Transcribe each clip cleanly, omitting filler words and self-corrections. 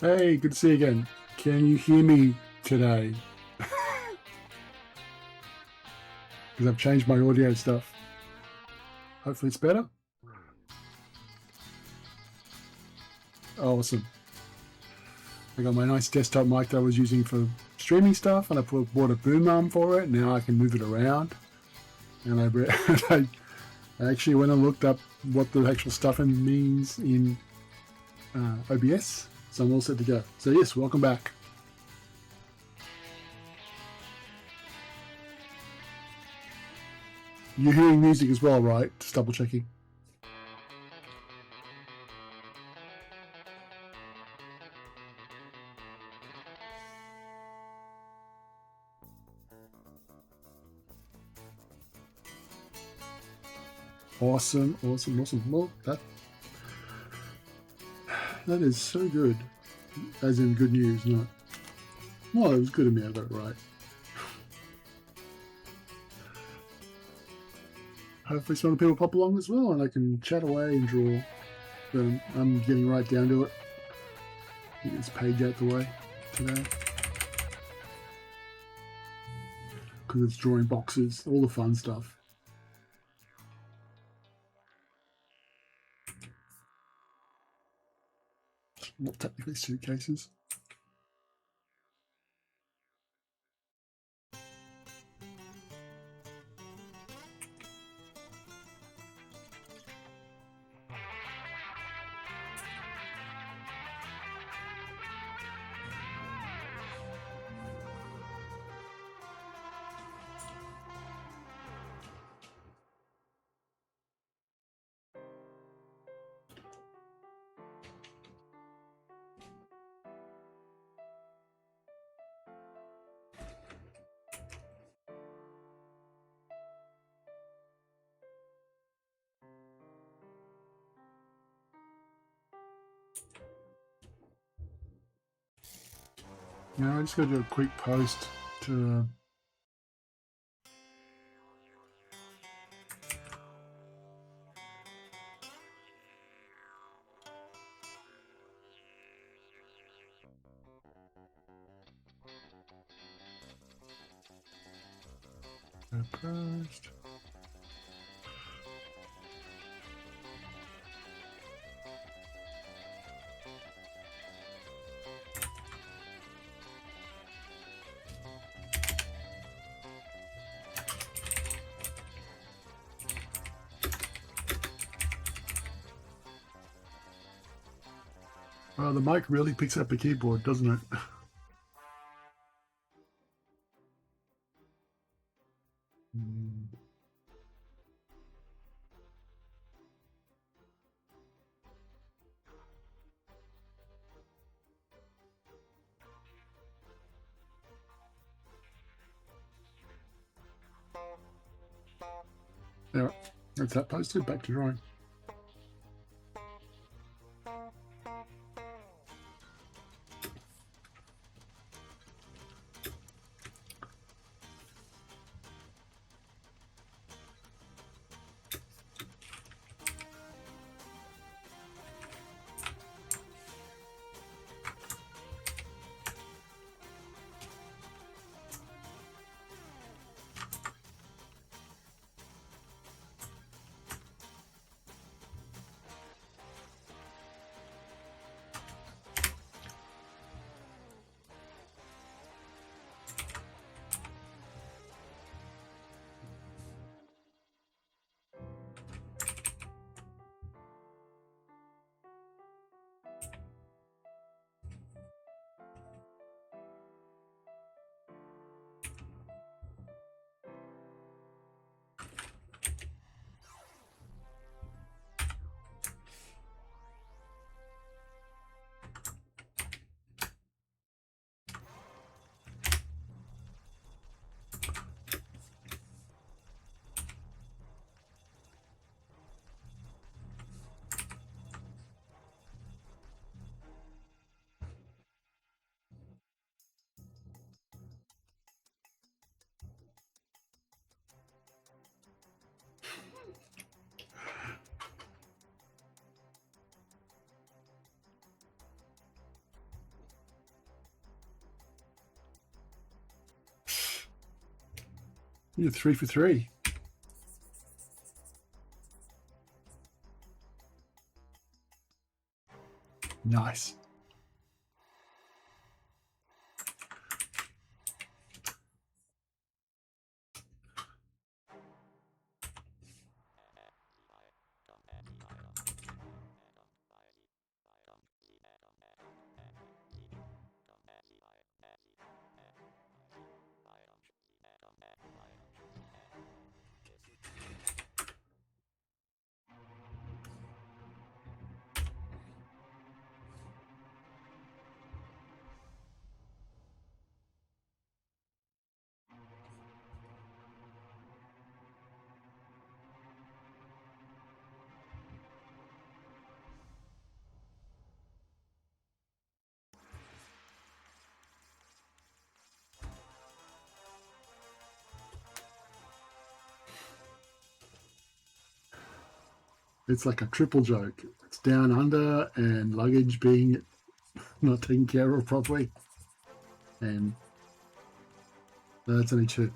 Hey, good to see you again. Can you hear me today? Because I've changed my audio stuff. Hopefully it's better. Awesome. I got my nice desktop mic that I was using for streaming stuff, and I bought a boom arm for it. Now I can move it around. And I actually went and looked up what the actual stuff means in OBS. So I'm all set to go. So yes, welcome back. You're hearing music as well, right? Just double checking. Awesome. Well, that is so good. As in good news, not. Well, it was good of me, I got it right. Hopefully some other people pop along as well and I can chat away and draw. But I'm getting right down to it. Get this page out the way today. Because it's drawing boxes, all the fun stuff. Well, technically suitcases. Now I just got to do a quick post to post. Well, the mic really picks up the keyboard, doesn't it? There, that's that posted. Back to drawing. You're 3 for 3. Nice. It's like a triple joke. It's down under and luggage being not taken care of properly. And that's only 2.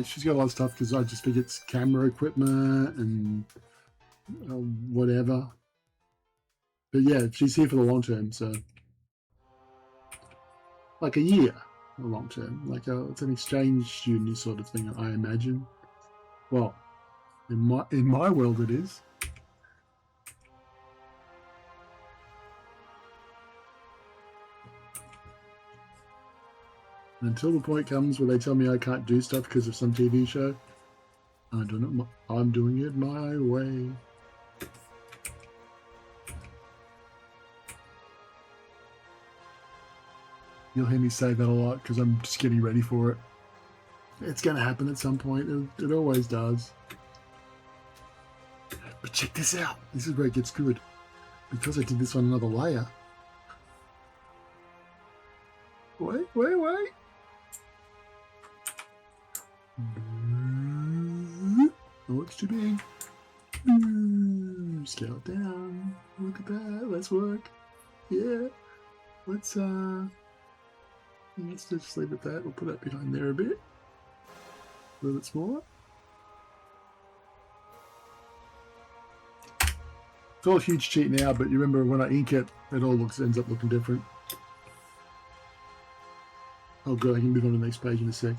She's got a lot of stuff because I just think it's camera equipment and whatever. But yeah, she's here for the long term, so like a year, a long term, like it's an exchange student sort of thing, I imagine. Well, in my world, it is. Until the point comes where they tell me I can't do stuff because of some TV show, I'm doing it my way. You'll hear me say that a lot because I'm just getting ready for it. It's going to happen at some point. It always does. But check this out. This is where it gets good. Because I did this on another layer. Wait. Oh, it's too big. Scale it down. Look at that. Let's work. Yeah. Let's just leave it at that. We'll put that behind there a bit. A little bit smaller. It's all a huge cheat now, but you remember when I ink it, it all ends up looking different. Oh good, I can move on to the next page in a sec.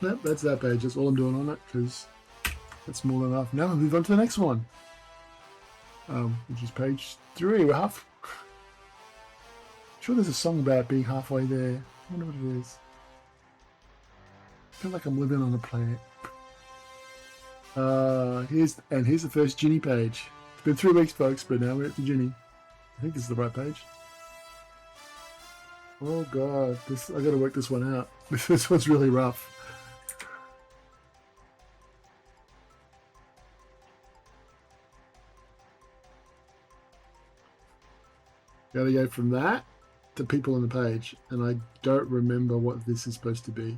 Yep, that's that page. That's all I'm doing on it because that's more than enough. Now we'll move on to the next one, which is page 3. We're half. Sure, there's a song about being halfway there. I wonder what it is. I feel like I'm living on a planet. Here's the first Ginny page. It's been 3 weeks, folks, but now we're at the Ginny. I think this is the right page. Oh god, I gotta work this one out. This one's really rough. Gotta go from that to people on the page, and I don't remember what this is supposed to be.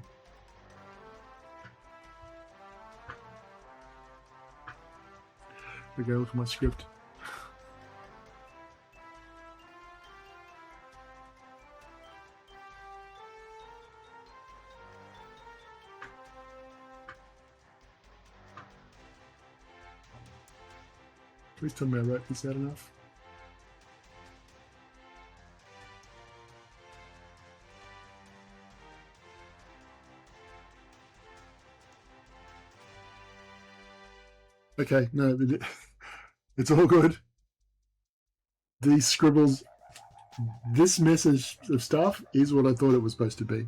Okay, look at my script. Please tell me I wrote this out enough. Okay, no, it's all good. These scribbles, this message of stuff is what I thought it was supposed to be.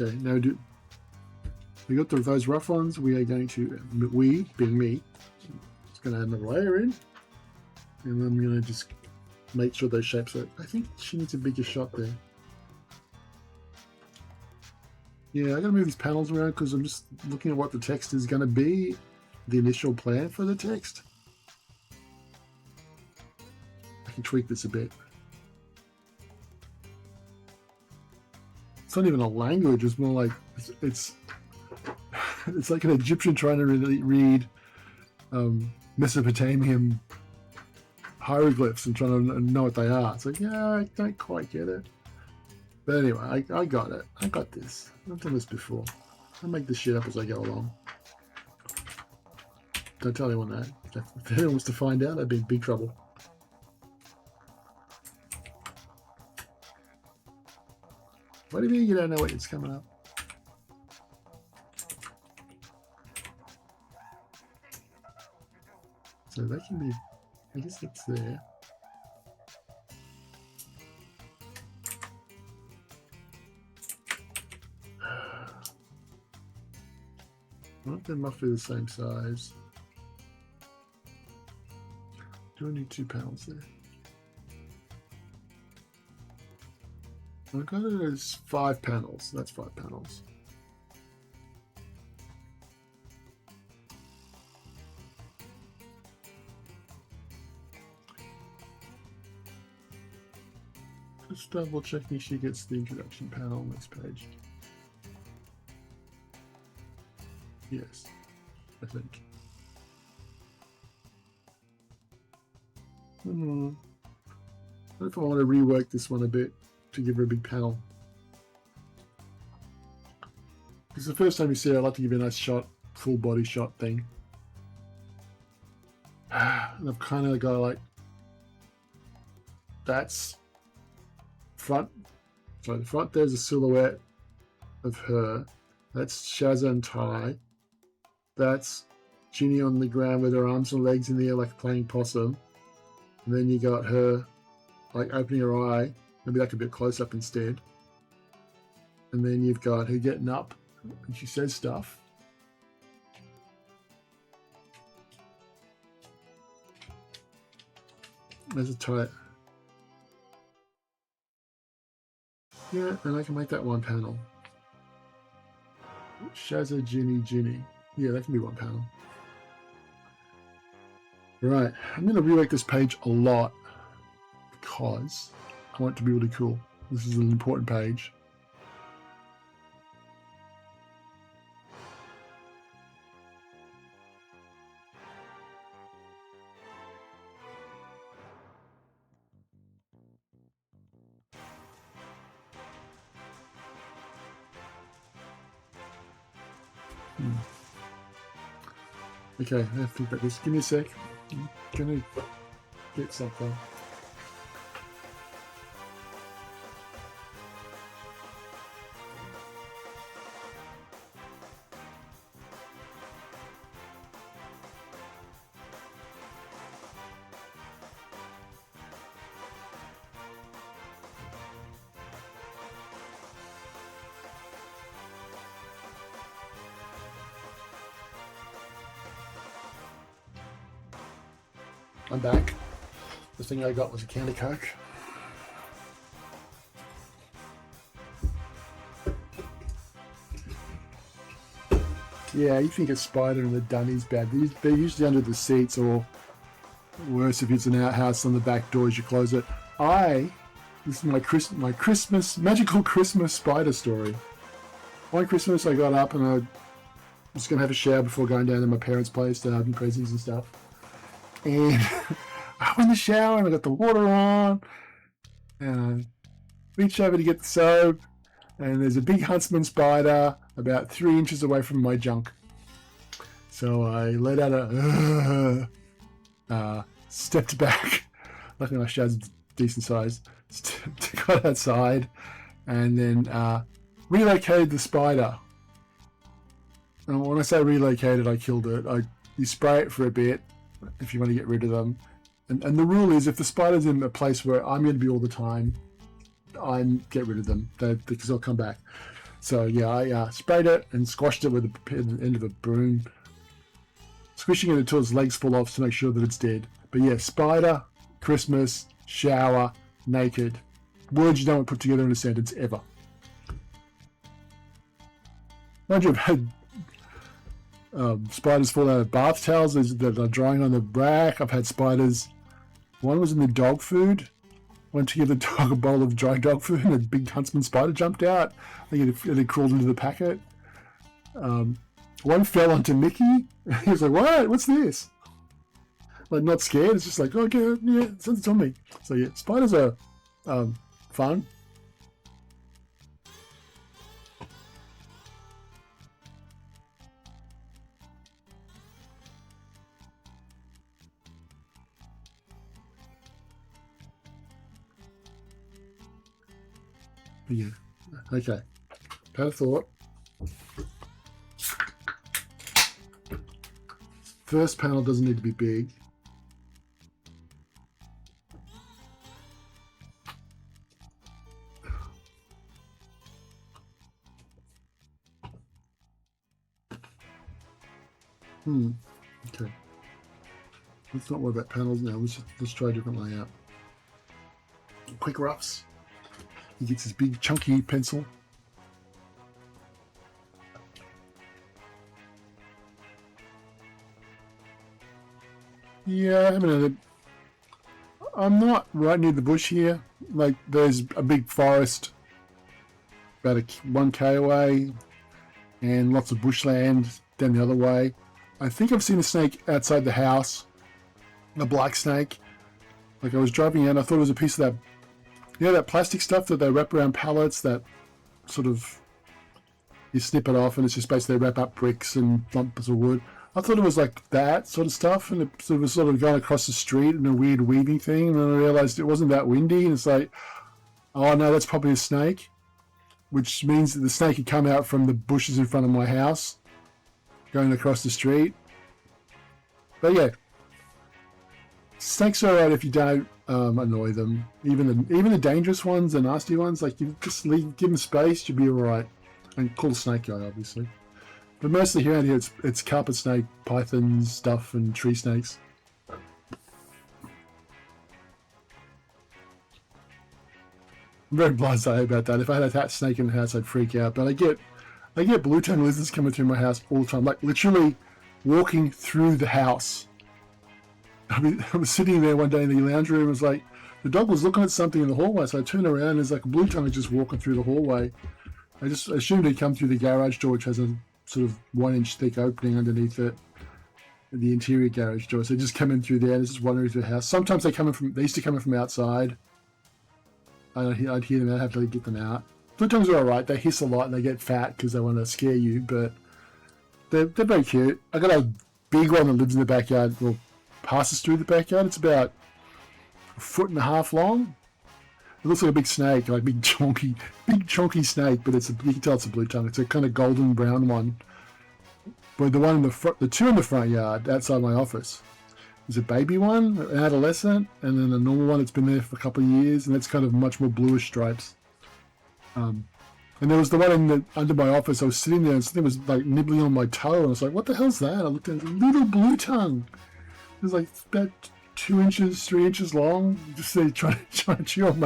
Okay, now we got those rough ones. We are going to, being me, just going to add another layer in, and I'm going to just make sure those shapes are, I think she needs a bigger shot there. Yeah, I gotta move these panels around because I'm just looking at what the text is gonna be, the initial plan for the text. I can tweak this a bit. It's not even a language, it's more like, it's like an Egyptian trying to read Mesopotamian hieroglyphs and trying to know what they are. It's like, yeah, I don't quite get it. But anyway, I got it. I got this. I've done this before. I make this shit up as I go along. Don't tell anyone that. If anyone wants to find out, I'd be in big trouble. What do you mean you don't know what's coming up? So that can be, I guess that's there. Well, they're roughly the same size. Do I need 2 panels there? I've got it as 5 panels. That's 5 panels. Just double checking she gets the introduction panel on this page. Yes, I think. I don't know if I want to rework this one a bit to give her a big panel. Because the first time you see it, I like to give you a nice shot, full body shot thing. And I've kind of got like, that's front. So the front there's a silhouette of her. That's Shazza and Ty. That's Ginny on the ground with her arms and legs in the air like playing Possum. And then you got her like opening her eye, maybe like a bit close up instead. And then you've got her getting up and she says stuff. There's a tight. Yeah, and I can make that one panel. Shazza, Ginny. Yeah, that can be one panel. Right, I'm going to rewrite this page a lot because I want it to be really cool. This is an important page. Okay, I have to think about this. Give me a sec. I'm going to get something. I'm back. The thing I got was a candy Coke. Yeah, you think a spider in the dunny's bad. They're usually under the seats, or worse if it's an outhouse on the back door as you close it. This is my Christmas, magical Christmas spider story. One Christmas I got up and I was going to have a shower before going down to my parents' place to open presents and stuff. And I went in the shower and I got the water on and I reached over to get the soap, and there's a big huntsman spider about 3 inches away from my junk. So I let out a stepped back. Luckily my shower's decent size. Got outside and then relocated the spider. And when I say relocated, I killed it. You spray it for a bit if you want to get rid of them. And the rule is, if the spider's in a place where I'm going to be all the time, I get rid of them because they'll come back. So yeah, I sprayed it and squashed it with the end of a broom, squishing it until its legs fall off to make sure that it's dead. But yeah, spider, Christmas, shower, naked. Words you don't put together in a sentence ever. Mind you, I've had spiders fall out of bath towels that are drying on the rack. I've had spiders. One was in the dog food. Went to give the dog a bowl of dry dog food and a big huntsman spider jumped out. I think it had crawled into the packet. One fell onto Mickey. He was like, "What? What's this?" Like, not scared. It's just like, "Okay, yeah, it's on me." So yeah, spiders are fun. But yeah, okay. Had a thought. First panel doesn't need to be big. Okay. Let's not worry about panels now. Let's try a different layout. Quick roughs. He gets his big chunky pencil. Yeah, I mean, I'm not right near the bush here. Like, there's a big forest about 1k away and lots of bushland down the other way. I think I've seen a snake outside the house, a black snake. Like, I was driving in, I thought it was a piece of that, you know, that plastic stuff that they wrap around pallets, that sort of, you snip it off and it's just basically they wrap up bricks and lumps of wood. I thought it was like that sort of stuff, and it was sort of going across the street in a weird weaving thing, and then I realized it wasn't that windy, and it's like, oh no, that's probably a snake, which means that the snake had come out from the bushes in front of my house, going across the street. But yeah, snakes are alright if you don't annoy them. Even the dangerous ones, the nasty ones, like, you just give them space, you'll be alright. And call a snake guy, obviously. But mostly around here, it's carpet snake, pythons, stuff, and tree snakes. I'm very blasé about that. If I had a snake in the house, I'd freak out. But I get blue-tongue lizards coming through my house all the time, like literally walking through the house. I was sitting there one day in the lounge room. It was like the dog was looking at something in the hallway, so I turned around and there's like a blue-tongue just walking through the hallway. I just assumed he'd come through the garage door, which has a sort of 1-inch thick opening underneath it, the interior garage door. So they just come in through there and just wandering through the house. Sometimes they used to come in from outside. I'd hear them out, have to get them out. Blue tongues are alright. They hiss a lot and they get fat because they want to scare you, but they're very cute. I got a big one that lives in the backyard, well, passes through the backyard. It's about 1.5 feet long. It looks like a big snake, like big chunky snake, but you can tell it's a blue tongue. It's a kind of golden brown one. But the one in the front, the two in the front yard outside my office, there's a baby one, an adolescent, and then a normal one that's been there for a couple of years, and that's kind of much more bluish stripes. And there was the one under my office. I was sitting there and something was like nibbling on my toe, and I was like, "What the hell's that?" I looked at it, a little blue tongue. It was like about 2 inches, 3 inches long, just there trying to chew on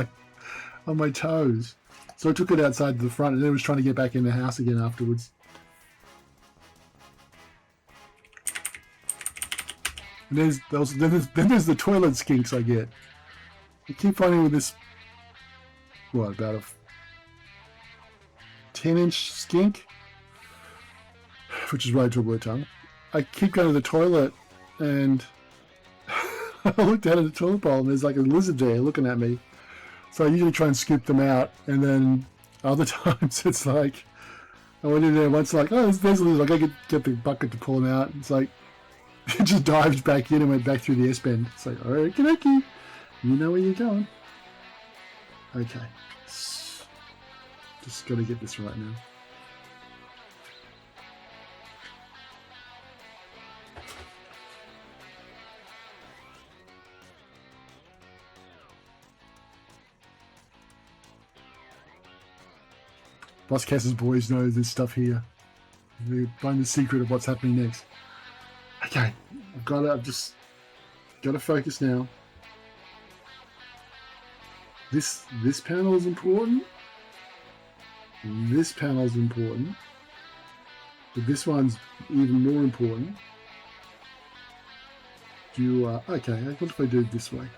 my toes. So I took it outside to the front, and then it was trying to get back in the house again afterwards. And then there's the toilet skinks I get. I keep finding with this, what, about a 10-inch skink, which is right to a blue tongue. I keep going to the toilet and I look down at the toilet bowl and there's like a lizard there looking at me. So I usually try and scoop them out, and then other times it's like, I went in there once like, oh, there's a lizard, I gotta get the bucket to pull them out. It's like, it just dived back in and went back through the S-bend. It's like, alright, you know where you're going. Okay. Just gotta get this right now. Boss Cass's boys know this stuff here. They find the secret of what's happening next. Okay, I've just got to focus now. This panel is important. This panel is important. But this one's even more important. Okay, what if I do it this way?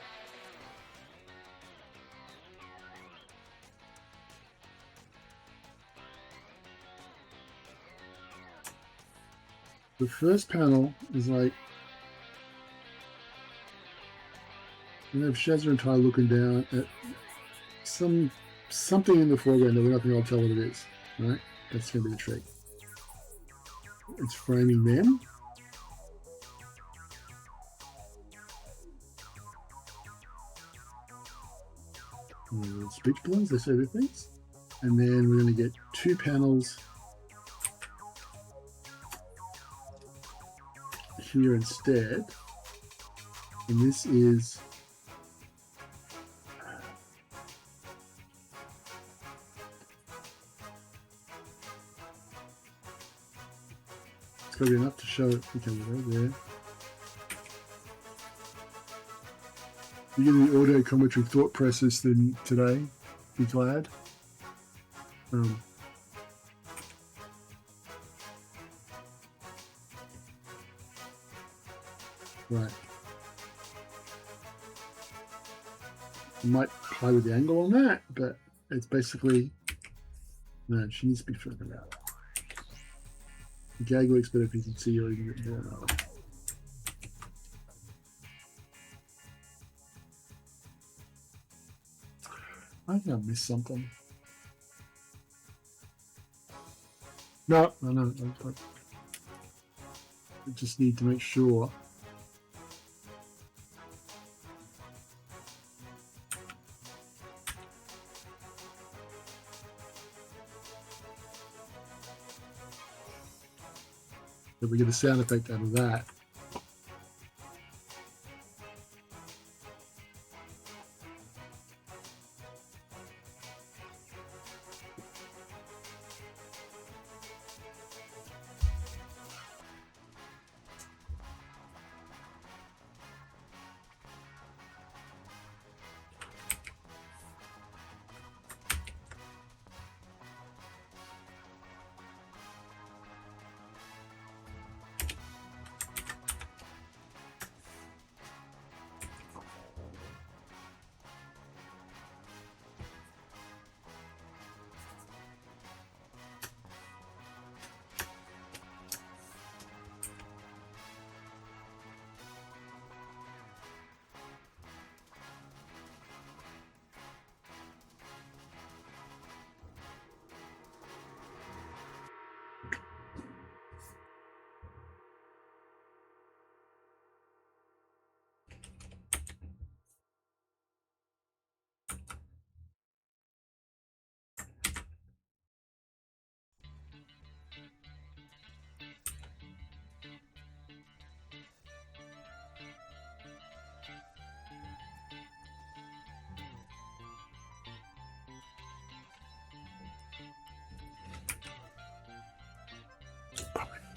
The first panel is like, you have Shazza and Ty looking down at something in the foreground that we're not going to tell what it is, right? That's going to be the trick. It's framing them. Speech balloons, they say their things. And then we're going to get 2 panels here instead, and this is it's got to be enough to show it. Okay, we'll go there. You get the audio commentary thought process then today, be glad. Right. I might play with the angle on that, but it's basically, no, she needs to be further out. The gag works better if you can see her even a bit more. I think I missed something. No. I just need to make sure. That we get a sound effect out of that.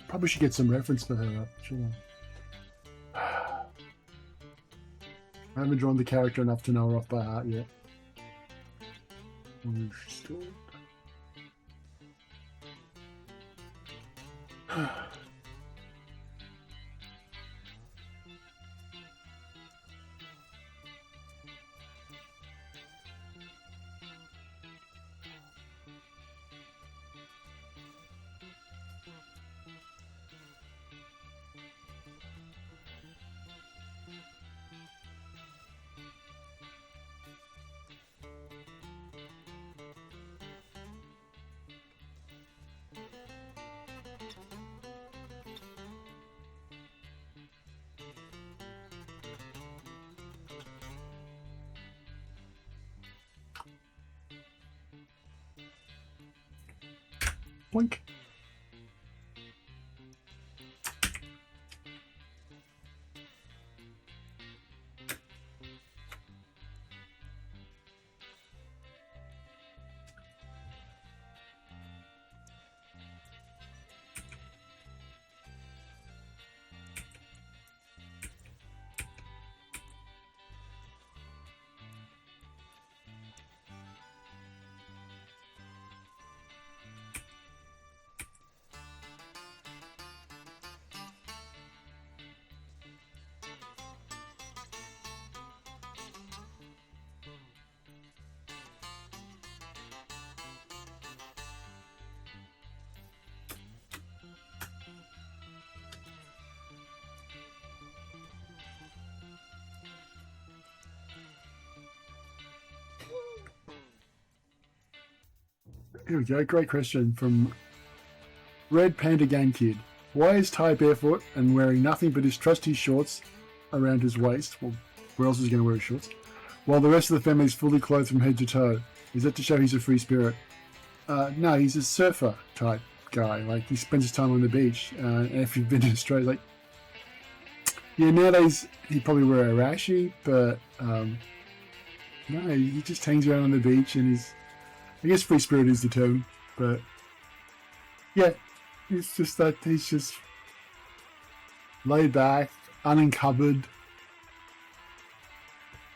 Probably should get some reference for her up, shouldn't I? I haven't drawn the character enough to know her off by heart yet. Boink. Here we go. Great question from Red Panda Game Kid. Why is Ty barefoot and wearing nothing but his trusty shorts around his waist? Well, where else is he going to wear his shorts? While the rest of the family is fully clothed from head to toe. Is that to show he's a free spirit? No, he's a surfer type guy. Like, he spends his time on the beach. And if you've been to Australia, like, yeah, nowadays he'd probably wear a rashie, but no, he just hangs around on the beach and he's, I guess free spirit is the term, but yeah, it's just that he's just laid back, unencumbered.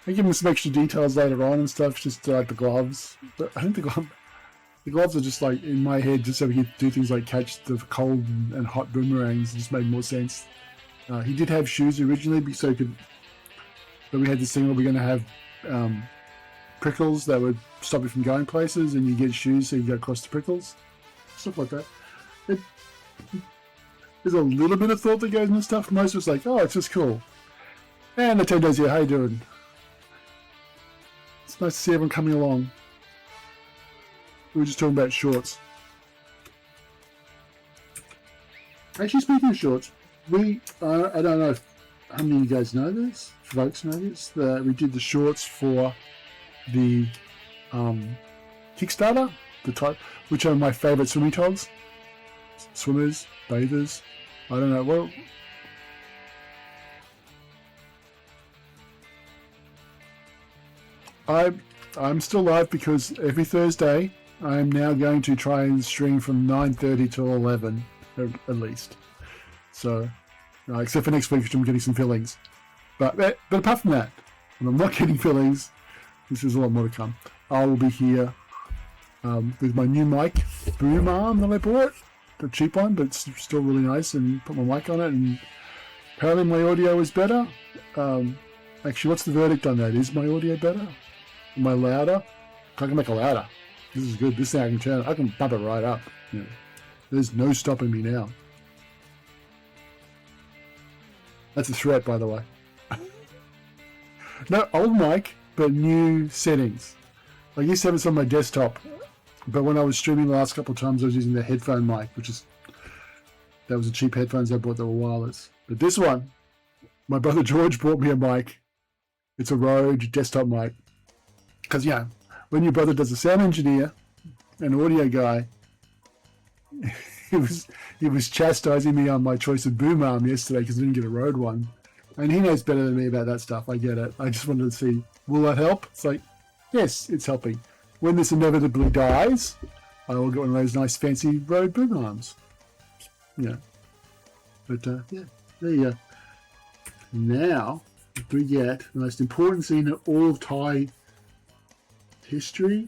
I give him some extra details later on and stuff, just like the gloves. But I think the gloves are just like in my head, just so we can do things like catch the cold and hot boomerangs. It just made more sense. He did have shoes originally, so but we had this thing where we're going to have prickles that would stop you from going places, and you get shoes so you go across the prickles, stuff like that. There's a little bit of thought that goes into stuff. Most of it's like, oh, it's just cool. And the 10 days here, how you doing? It's nice to see everyone coming along. We were just talking about shorts. Actually, speaking of shorts, I don't know how many of you guys know this, folks know this, that we did the shorts for the Kickstarter, which are my favourite swimming togs. Swimmers, bathers, I don't know. Well, I'm still live because every Thursday I am now going to try and stream from 9:30 till 11 at least. So, except for next week, which I'm getting some fillings. But apart from that, when I'm not getting fillings, this is a lot more to come. I will be here with my new mic, boom arm that I bought. The cheap one, but it's still really nice, and put my mic on it, and apparently my audio is better. Actually, what's the verdict on that? Is my audio better? Am I louder? I can make it louder. This is good. This thing I can bump it right up. Yeah. There's no stopping me now. That's a threat, by the way. No, old mic, but new settings. I used to have this on my desktop, but when I was streaming the last couple of times, I was using the headphone mic, that was the cheap headphones I bought that were wireless. But this one, my brother George bought me a mic. It's a Rode desktop mic. Because, yeah, when your brother does a sound engineer, an audio guy, he was chastising me on my choice of boom arm yesterday because I didn't get a Rode one. And he knows better than me about that stuff. I get it. I just wanted to see, will that help? It's like, yes, it's helping. When this inevitably dies, I will get one of those nice fancy Rode boom arms. Yeah. But, yeah, there you go. Now, we get the most important scene in all of Thai history.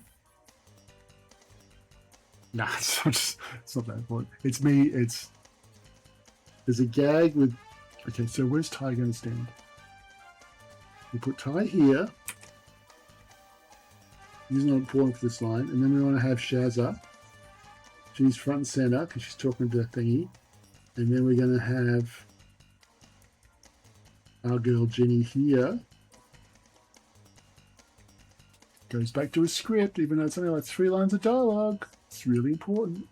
Nah, it's not that important. It's me. There's a gag with. Okay, so where's Ty going to stand? We put Ty here. He's not important for this line, and then we want to have Shazza. She's front and center because she's talking to the thingy, and then we're going to have our girl Ginny here. Goes back to a script, even though it's only like 3 lines of dialogue. It's really important.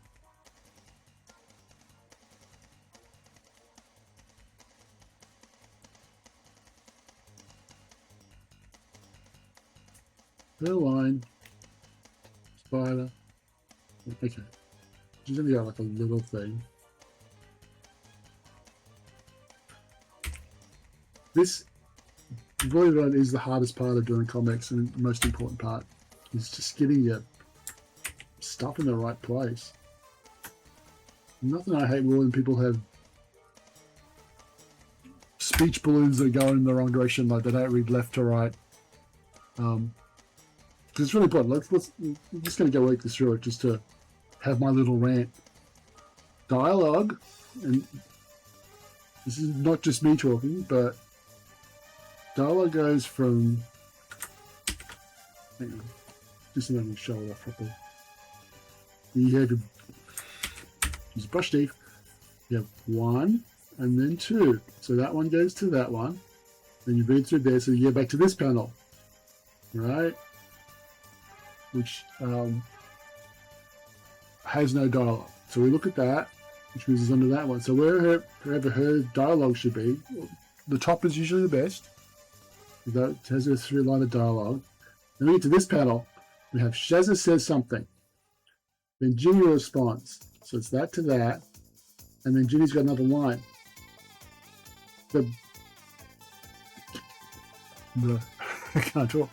Her line. Spider. Okay. She's only got like a little thing. This, believe it or not, is the hardest part of doing comics, and the most important part is just getting your stuff in the right place. Nothing I hate more than people have speech balloons that are going in the wrong direction, like they don't read left to right. Because it's really important. I'm just going to go work this through it just to have my little rant. Dialogue, and this is not just me talking, but dialogue goes from. Hang on, just let me show it off properly. You have use a brush teeth. You have 1 and then 2. So that one goes to that one. Then you read through there, so you get back to this panel, right? Which has no dialogue. So we look at that, which moves us onto that one. So wherever her dialogue should be, the top is usually the best. That has a 3-line of dialogue. Then we get to this panel. We have Shazza says something. Then Ginny responds. So it's that to that. And then Ginny's got another line. I can't talk.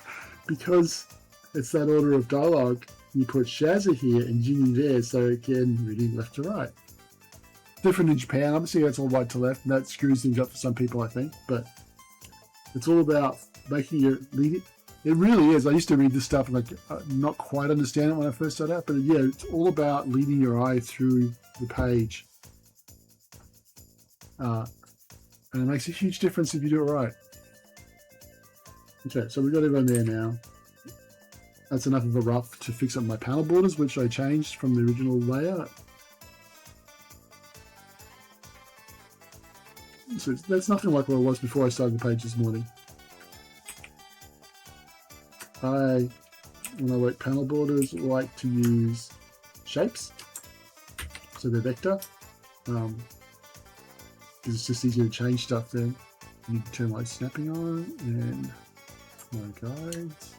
Because it's that order of dialogue, you put Shazza here and Ginny there, so again, reading left to right. Different in Japan. Obviously, that's all right to left, and that screws things up for some people, I think. But it's all about making your lead. It really is. I used to read this stuff and not quite understand it when I first started out, but yeah, it's all about leading your eye through the page. And it makes a huge difference if you do it right. Okay, so we've got everyone there now. That's enough of a rough to fix up my panel borders, which I changed from the original layout. So that's nothing like what it was before I started the page this morning. When I work panel borders, I like to use shapes, so they're vector, because it's just easier to change stuff then. You can turn my snapping on and my guides.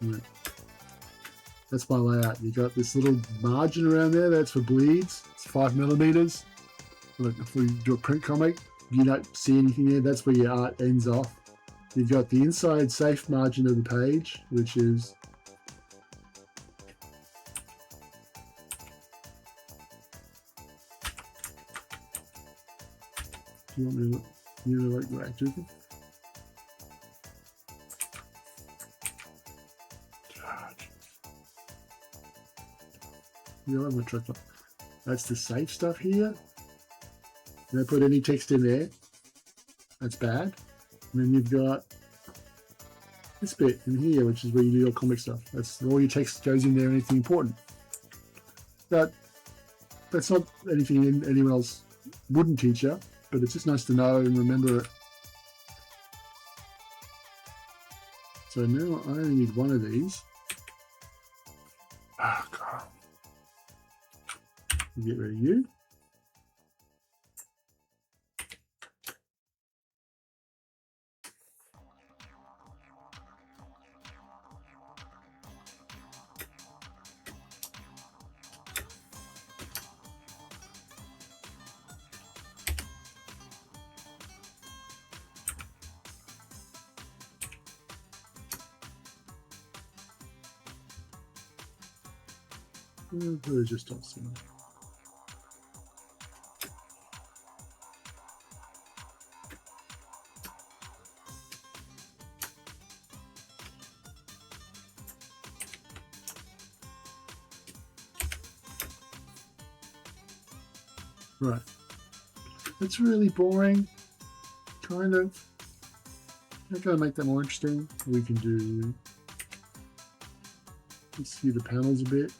Right. That's my layout. You got this little margin around there, that's for bleeds. It's 5mm. Look, if we do a print comic, you don't see anything there, that's where your art ends off. You've got the inside safe margin of the page, which is do you want me to like go active? That's the safe stuff here. Don't put any text in there. That's bad. And then you've got this bit in here, which is where you do your comic stuff. That's all your text goes in there, anything important. That's not anything anyone else wouldn't teach you, but it's just nice to know and remember it. So now I only need one of these. Ah, God. Get rid of you. Just don't see it. Right. It's really boring, kind of. I gotta make that more interesting. We can do. Let's see the panels a bit.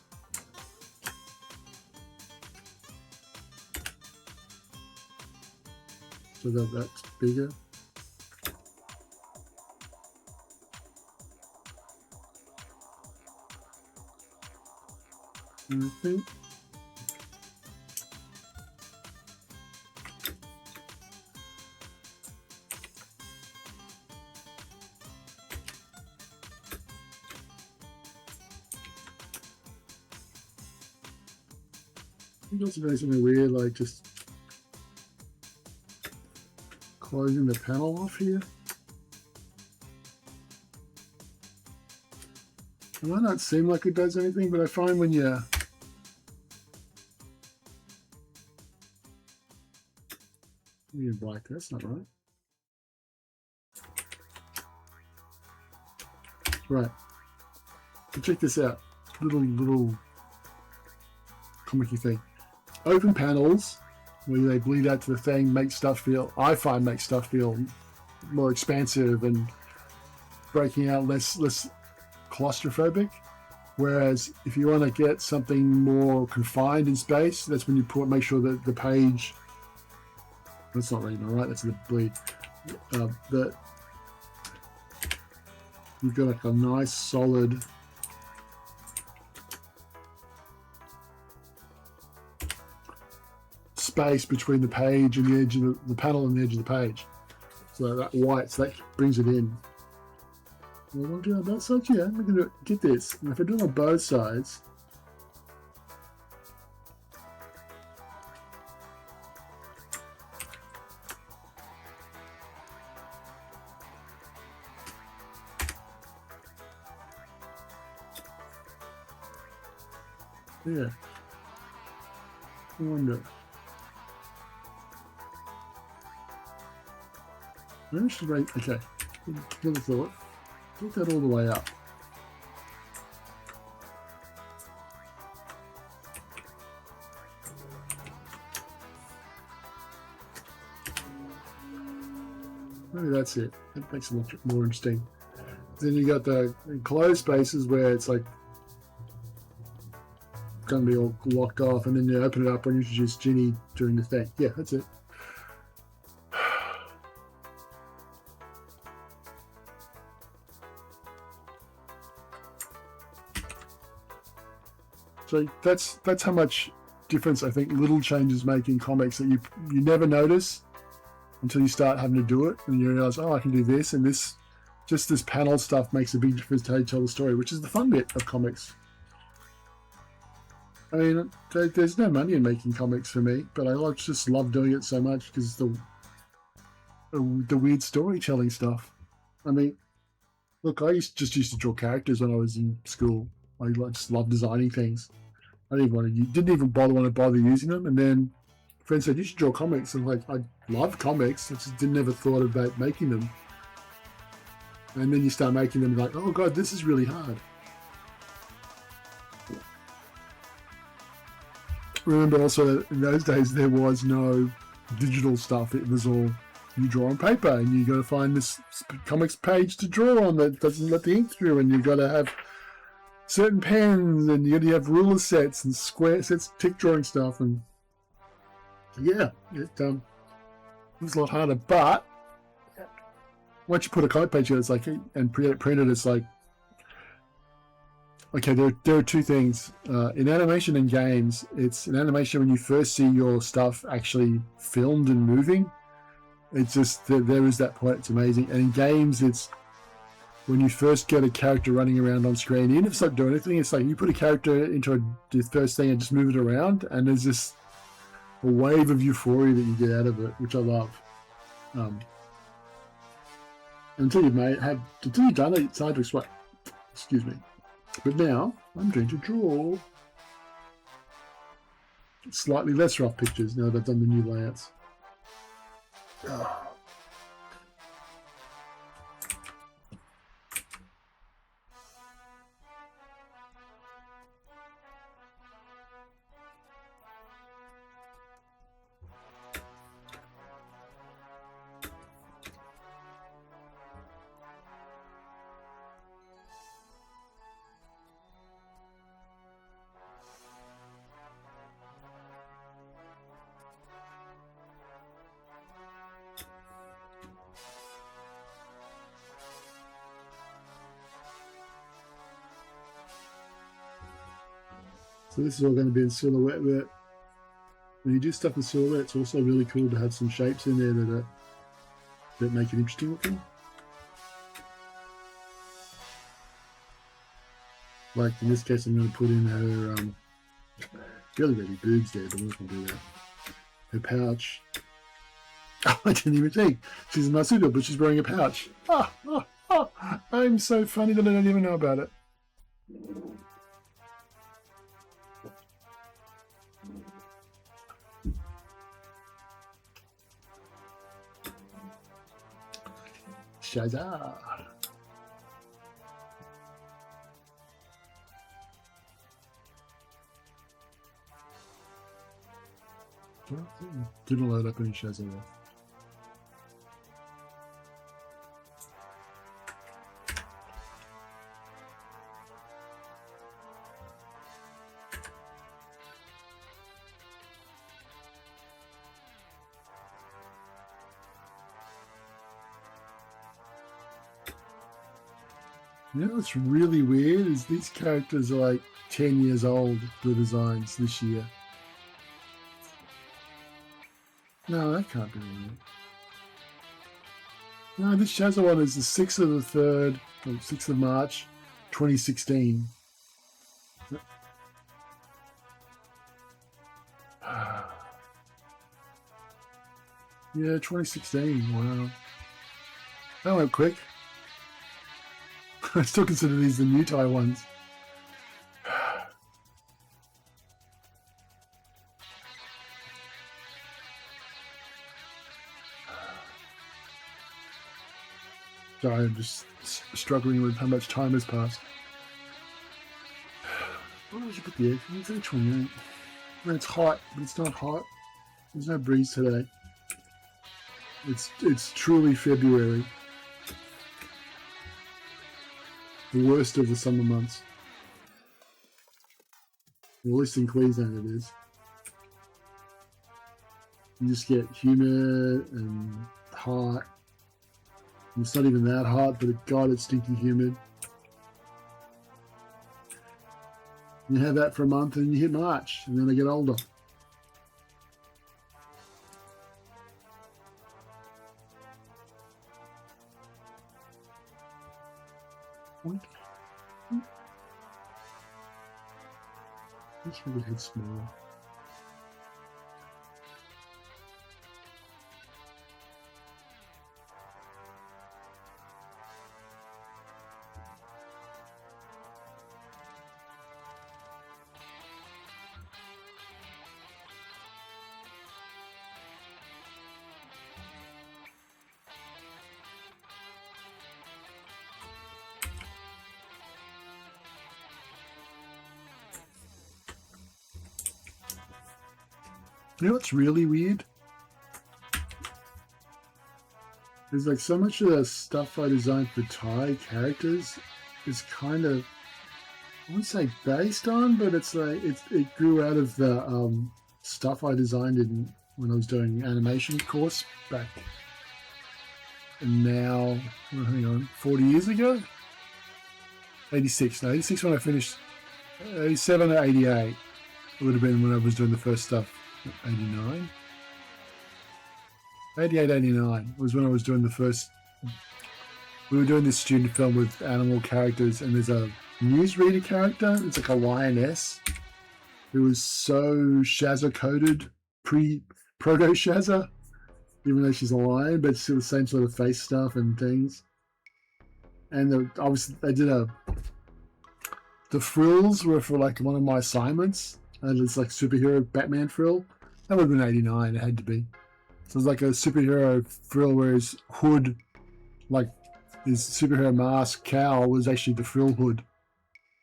So that that's bigger. And I think think also doing something weird, like just closing the panel off here. It might not seem like it does anything, but I find when you black, that's not right. Right. So check this out. Little comic-y thing. Open panels where they bleed out to the thing make stuff feel, I find, make stuff feel more expansive and breaking out, less claustrophobic. Whereas if you want to get something more confined in space, that's when you make sure that the page, that's not reading all right, that's the bleed, that you've got like a nice solid space between the page and the edge of the panel and the edge of the page. So that white, so that brings it in. Well, I want to do it on both sides, yeah, I'm going to get this. And if I do it on both sides, yeah, I wonder. Maybe I should write, okay, another thought. Take that all the way up. Maybe that's it. That makes it look more interesting. Then you got the enclosed spaces where it's like going to be all locked off, and then you open it up and introduce Ginny during the thing. Yeah, that's it. So that's how much difference I think little changes make in comics that you never notice until you start having to do it, and you realize, oh, I can do this, and this, just this panel stuff makes a big difference to how you tell the story, which is the fun bit of comics. I mean, there's no money in making comics for me, but I just love doing it so much because the weird storytelling stuff. I mean, look, I just used to draw characters when I was in school. I just love designing things. I didn't even bother using them. And then friends said, you should draw comics. And like, I love comics. I just never thought about making them. And then you start making them like, oh God, this is really hard. Remember also that in those days, there was no digital stuff. It was all, you draw on paper and you got to find this comics page to draw on that doesn't let the ink through, and you got to have certain pens, and you have ruler sets and square sets, tick drawing stuff, and yeah, it was a lot harder. But once you put a comic page in, it's like, and print it, it's like, okay, there are two things in animation and games. It's in animation when you first see your stuff actually filmed and moving. It's just there is that point. It's amazing. And in games, it's when you first get a character running around on screen, even if it's not doing anything, it's like you put a character into the first thing and just move it around, and there's this a wave of euphoria that you get out of it, which I love. Until you've done it, it's hard to explain. Excuse me. But now I'm going to draw slightly less rough pictures now that I've done the new layouts. So this is all going to be in silhouette, but when you do stuff in silhouette, it's also really cool to have some shapes in there that make it interesting looking. Like in this case, I'm going to put in her Really, really boobs there, but I'm not going to do that. Her pouch. Oh, I didn't even think. She's a marsupial, but she's wearing a pouch. I'm so funny that I don't even know about it. Shazza. Didn't load up any Shazza there. You know what's really weird is these characters are like 10 years old, the designs this year. No, that can't be right. No, this Shazza one is the 6th of the 3rd, or 6th of March, 2016. Yeah, 2016, wow. That went quick. I still consider these the new TY ones. Sorry, I'm just struggling with how much time has passed. What did you put the egg? It's only 28. When it's hot, but it's not hot. There's no breeze today. It's truly February. The worst of the summer months. At least in Queensland it is. You just get humid and hot. And it's not even that hot, but God, it's stinking humid. You have that for a month and you hit March, and then they get older. Let's make the head smaller. You know what's really weird? There's like so much of the stuff I designed for TY characters is kind of, I wouldn't say based on, but it's like it grew out of the stuff I designed when I was doing animation course back. And now, well, hang on, 40 years ago? 86. No, 86 when I finished. 87 or 88. It would have been when I was doing the first stuff. 89? 88, 89 was when I was doing the first. We were doing this student film with animal characters, and there's a newsreader character. It's like a lioness who was so Shazza coded, proto Shazza, even though she's a lion, but still the same sort of face stuff and things. And obviously they did the frills were for like one of my assignments. And it's like superhero Batman frill. That would have been 89, it had to be. So it's like a superhero frill where his hood, like his superhero mask, cowl, was actually the frill hood.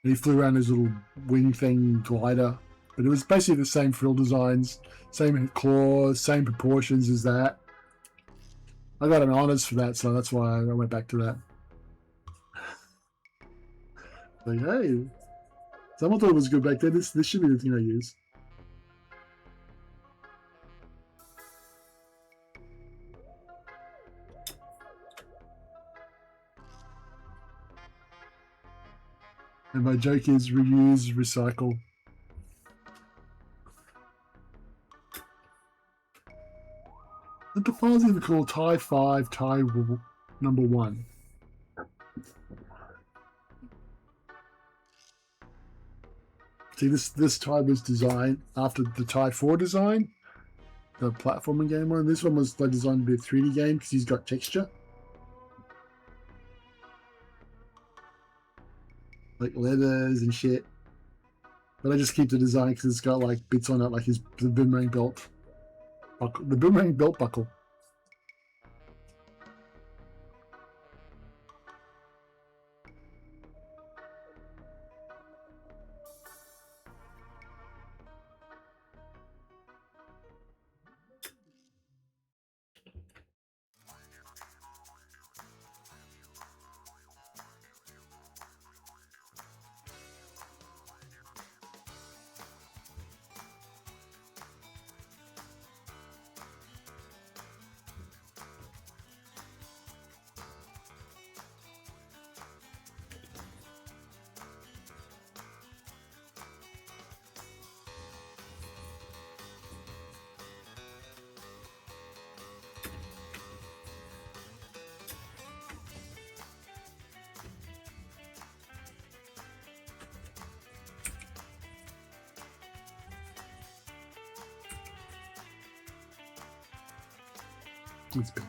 And he flew around his little wing thing, glider. But it was basically the same frill designs, same claws, same proportions as that. I got an honours for that, so that's why I went back to that. Like, hey, someone thought it was good back then. This should be the thing I use. And my joke is reuse, recycle. The file's even called TY 5, TY number 1. See, this tie was designed after the Tie 4 design, the platforming game one. This one was designed to be a 3D game because he's got texture. Like leathers and shit. But I just keep the design because it's got like bits on it, like the boomerang belt. The boomerang belt buckle. It's better.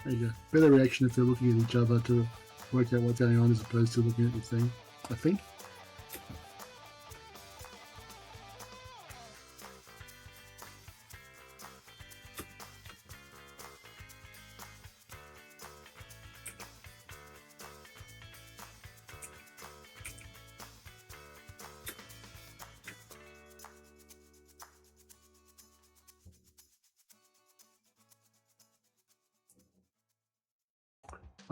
There you go. Better reaction if they're looking at each other to work out what's going on as opposed to looking at the thing, I think.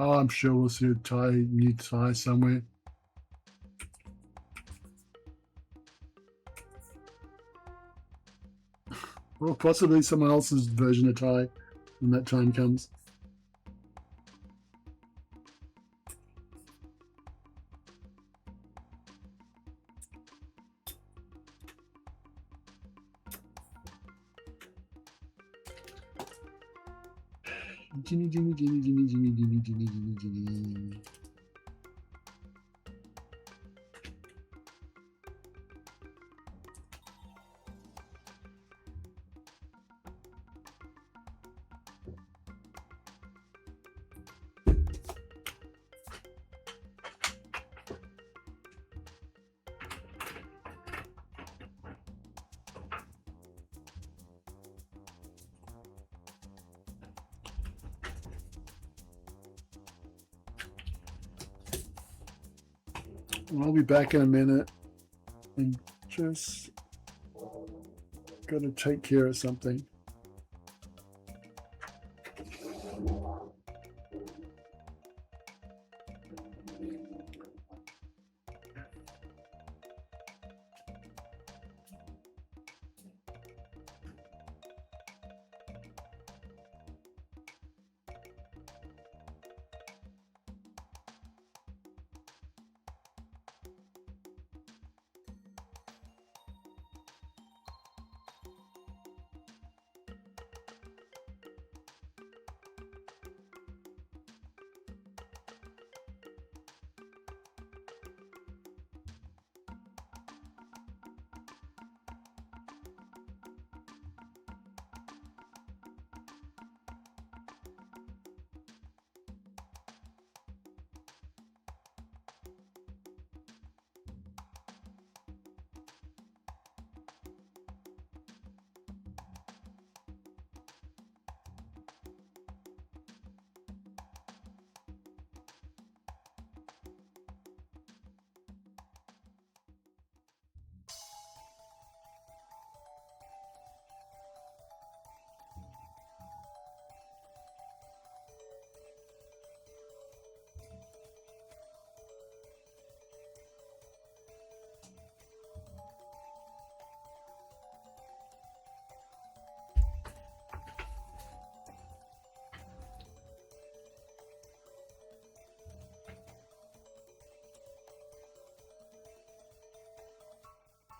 Oh, I'm sure we'll see a new tie somewhere. Or possibly someone else's version of tie when that time comes. Ginny, Ginny, Ginny, Ginny, Ginny, Ginny, Ginny, Ginny, Ginny. I'll be back in a minute. I'm just gonna take care of something.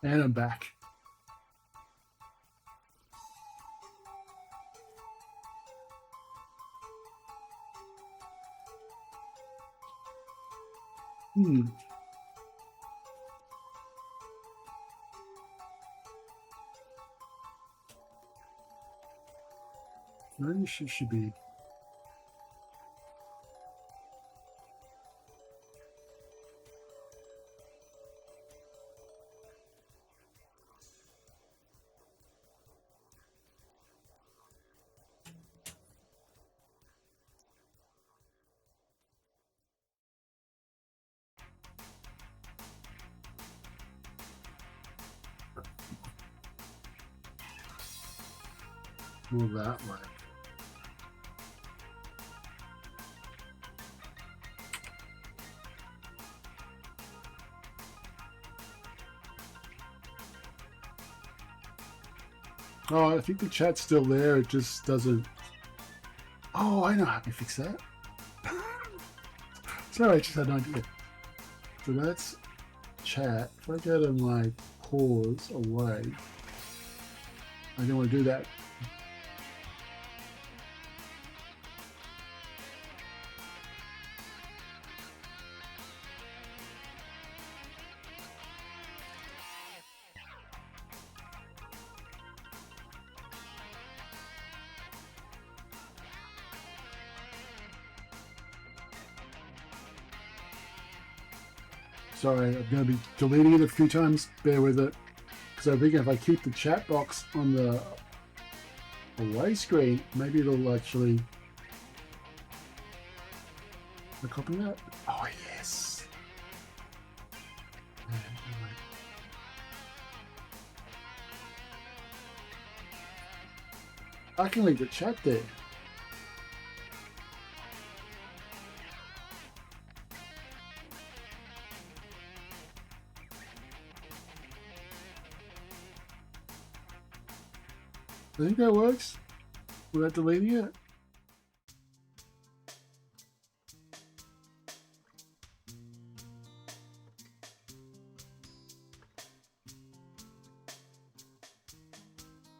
And I'm back. Maybe she should be. Move that way. Oh, I think the chat's still there. It just doesn't. Oh, I know how to fix that. Sorry, I just had no idea. So that's chat. If I go to my pause away, I don't want to do that. Sorry, I'm going to be deleting it a few times. Bear with it. Because I think if I keep the chat box on the away screen, maybe it'll actually... Am I copying that? Oh, yes. I can leave the chat there. I think that works without deleting it.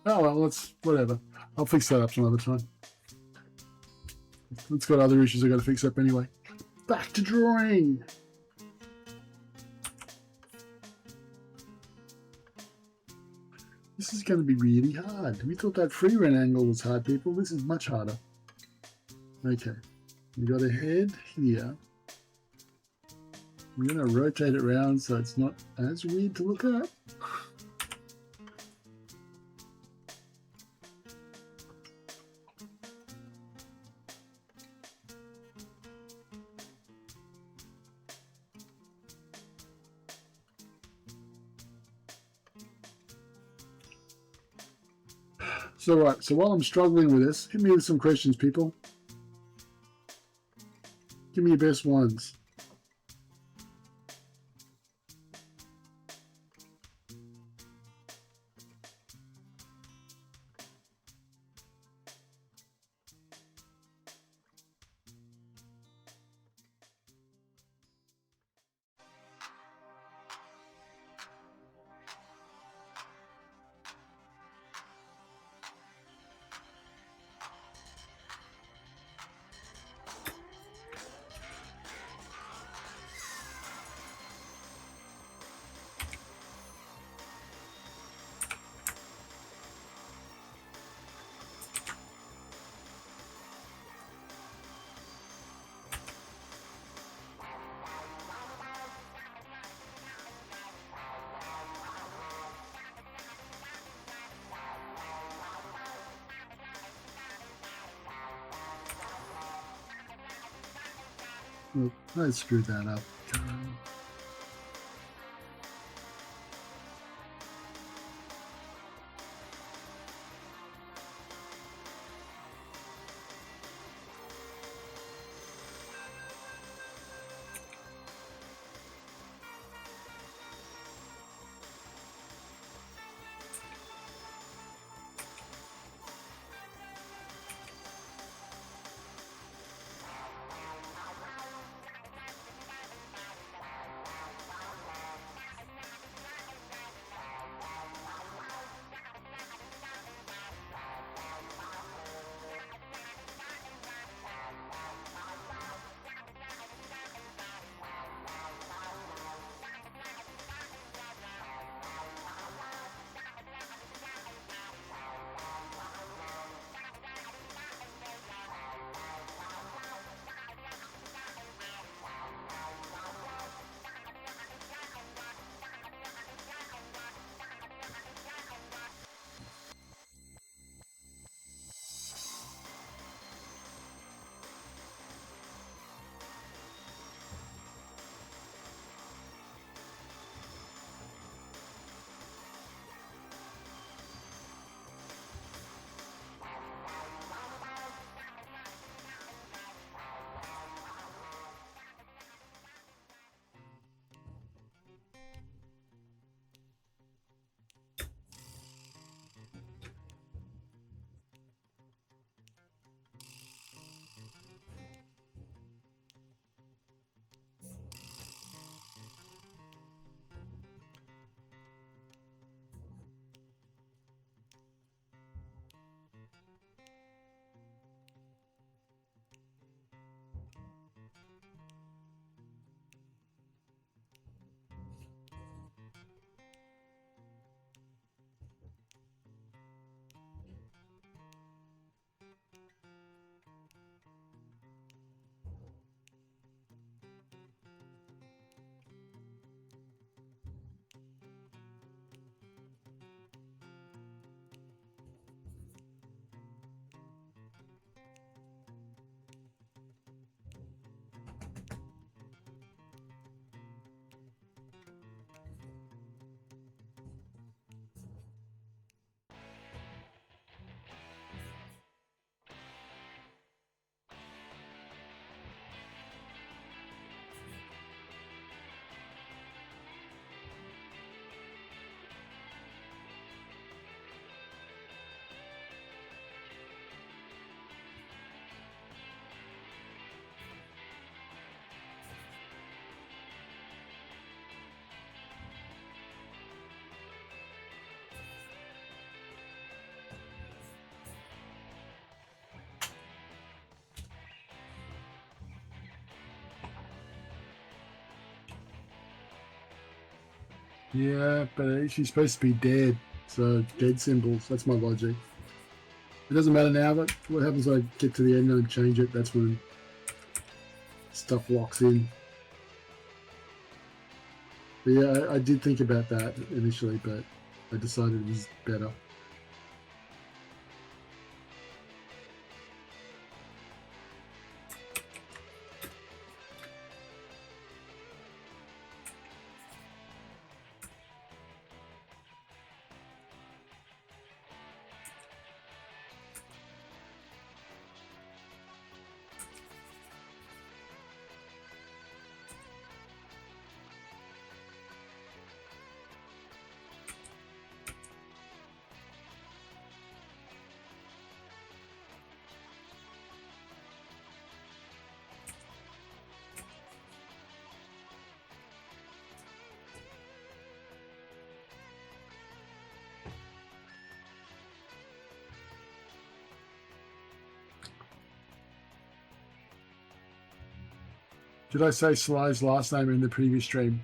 Oh well, let's whatever. I'll fix that up some other time. It's got other issues I got to fix up anyway. Back to drawing. This is going to be really hard. We thought that free run angle was hard, people. This is much harder. Okay, we got a head here. We're going to rotate it around so it's not as weird to look at. So right, so while I'm struggling with this, hit me with some questions, people. Give me your best ones. Oh, I screwed that up. Yeah, but she's supposed to be dead, so dead symbols. That's my logic. It doesn't matter now, but what happens when I get to the end and change it? That's when stuff locks in. But yeah, I did think about that initially, but I decided it was better. Did I say Sly's last name in the previous stream?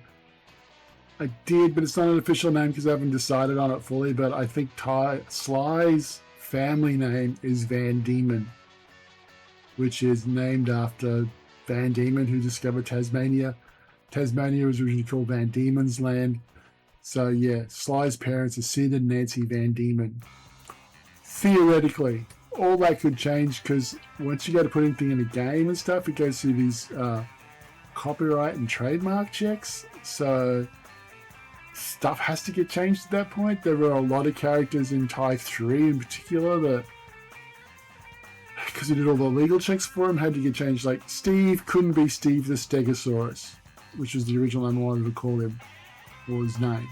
I did, but it's not an official name because I haven't decided on it fully, but I think Sly's family name is Van Diemen, which is named after Van Diemen, who discovered Tasmania. Tasmania was originally called Van Diemen's Land. So yeah, Sly's parents are Sid and Nancy Van Diemen. Theoretically, all that could change because once you go to put anything in a game and stuff, it goes through these copyright and trademark checks. So stuff has to get changed at that point. There were a lot of characters in TY 3 in particular that, because we did all the legal checks for him, had to get changed. Like Steve couldn't be Steve the Stegosaurus, which was the original name I wanted to call him, or his name,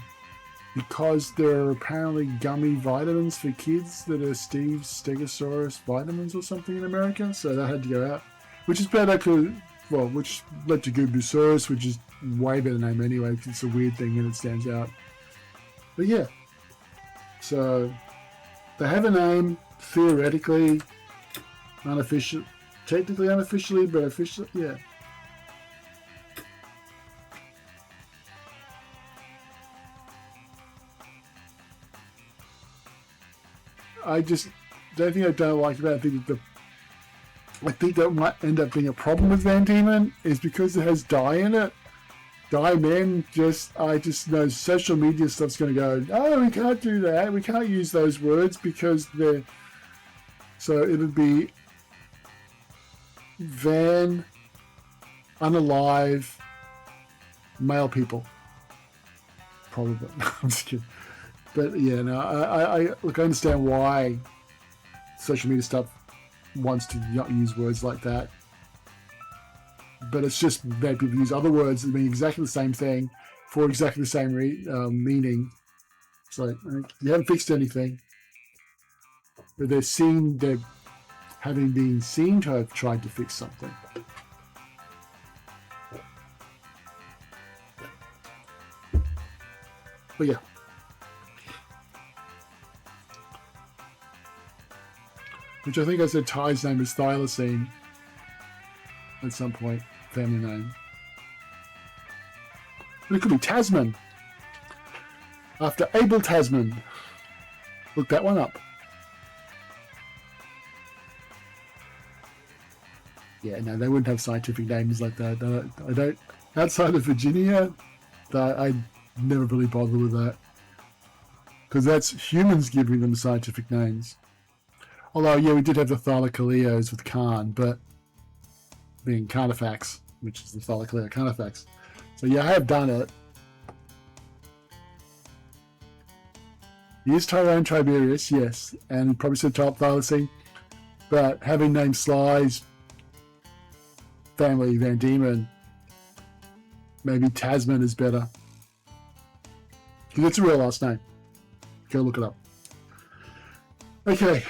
because there are apparently gummy vitamins for kids that are Steve's Stegosaurus vitamins or something in America, so that had to go out, which is better because, well, which led to Goobusaurus, which is way better name anyway because it's a weird thing and it stands out. But yeah, so they have a name, theoretically, technically unofficially, but officially, yeah. I just the only thing I don't like about it, I think that might end up being a problem with Van Diemen is because it has dye in it. Dye men I just know social media stuff's going to go, oh, we can't do that. We can't use those words because they're. So it would be Van, unalive, male people. Probably. I'm just kidding. But yeah, no, I look, I understand why social media stuff wants to not use words like that. But it's just that people use other words that mean exactly the same thing for exactly the same meaning. It's like, you haven't fixed anything. But they're having been seen to have tried to fix something. But yeah. Which I think I said Ty's name is Thylacine at some point, family name. But it could be Tasman. After Abel Tasman. Look that one up. Yeah, no, they wouldn't have scientific names like that. I don't outside of Virginia, I never really bother with that. Because that's humans giving them scientific names. Although, yeah, we did have the Thylacoleos with Khan, but being Carnifex, which is the Thylacoleo Carnifex. So, yeah, I have done it. He is Tyrone Tiberius, yes, and he probably said top Thylacine, but having named Sly's family Van Diemen, maybe Tasman is better. Because it's a real last name. Go look it up. Okay.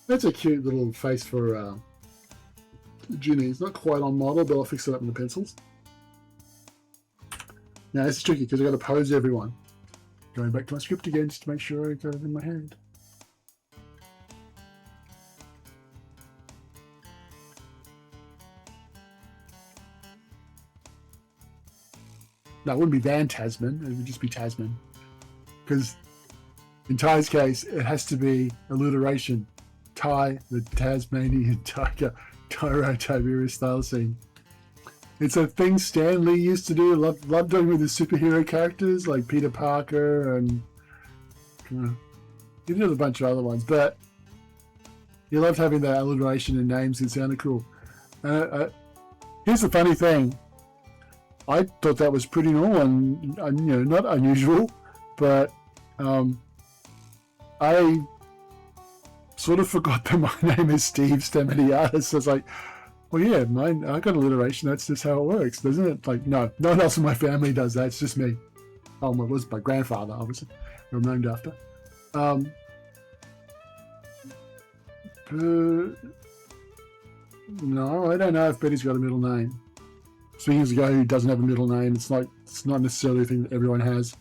That's a cute little face for Ginny. It's not quite on model, but I'll fix it up in the pencils. Now, this is tricky because I've got to pose everyone. Going back to my script again just to make sure I got it in my hand. No, it wouldn't be Van Tasman. It would just be Tasman. Because in Ty's case, it has to be alliteration. Ty the Tasmanian Tiger, Tyro Tiberius Thylacine. It's a thing Stan Lee used to do. Loved doing with his superhero characters like Peter Parker and he did a bunch of other ones. But he loved having that alliteration in names. It sounded cool. Here's the funny thing. I thought that was pretty normal and not unusual, but I sort of forgot that my name is Steve Stematiadis. So it's like, well, yeah, I got alliteration. That's just how it works, doesn't it? Like, no one else in my family does that. It's just me. Oh, well, it was my grandfather, obviously, who I'm named after. No, I don't know if Betty's got a middle name. Speaking as a guy who doesn't have a middle name, it's not necessarily a thing that everyone has.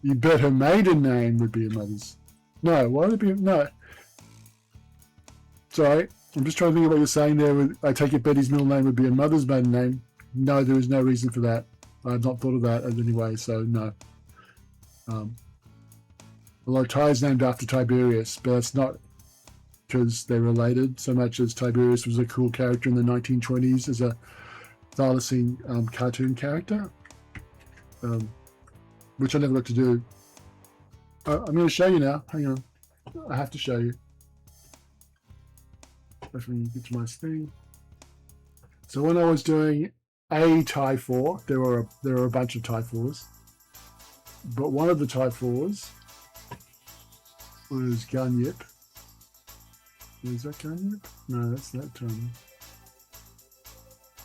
You bet her maiden name would be her mother's. No, why would it be? No. Sorry, I'm just trying to think of what you're saying there. I take it Betty's middle name would be her mother's maiden name. No, there is no reason for that. I have not thought of that anyway, so no. Although Ty is named after Tiberius, but that's not because they're related so much as Tiberius was a cool character in the 1920s as a thylacine cartoon character, which I never got to do. I'm going to show you now. Hang on. I have to show you. Let me get to my thing. So when I was doing a Ty 4, there were a bunch of Ty 4s, but one of the Ty 4s was WIP. Is that WIP? No, that's that term.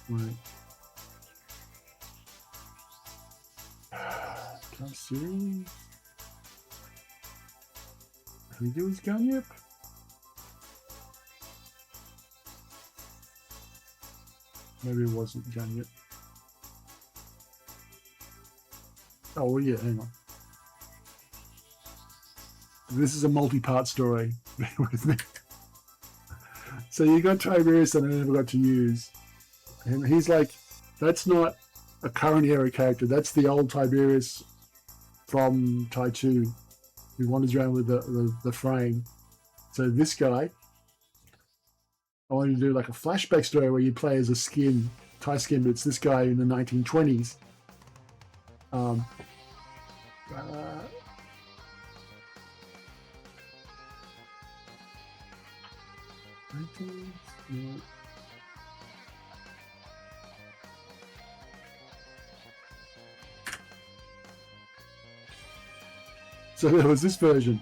Wait. Can't see. I think it was WIP. Maybe it wasn't WIP. Oh, well, yeah, hang on. This is a multi-part story. Bear with me. So you got Tiberius that I never got to use. And he's like, that's not a current era character. That's the old Tiberius from Ty 2 who wanders around with the frame. So this guy, I wanted to do like a flashback story where you play as a skin, Ty skin, but it's this guy in the 1920s. So there was this version,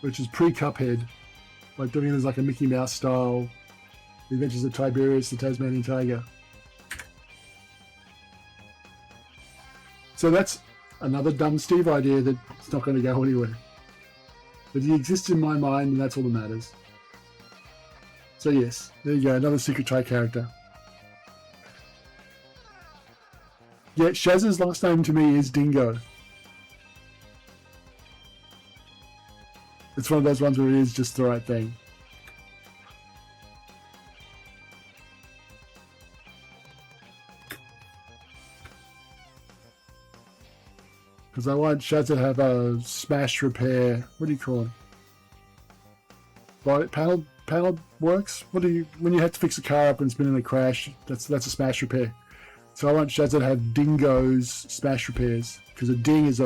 which is pre-Cuphead, like doing it as like a Mickey Mouse style, The Adventures of Tiberius the Tasmanian Tiger. So that's another dumb Steve idea that's not going to go anywhere. But he exists in my mind, and that's all that matters. So yes, there you go, another Secret Ty character. Yeah, Shaz's last name to me is Dingo. It's one of those ones where it is just the right thing. Because I want Shaz to have a smash repair. What do you call him? Body panel works. What do you when you have to fix a car up and it's been in a crash? That's a smash repair. So I want Shaz to have Dingo's smash repairs because a ding is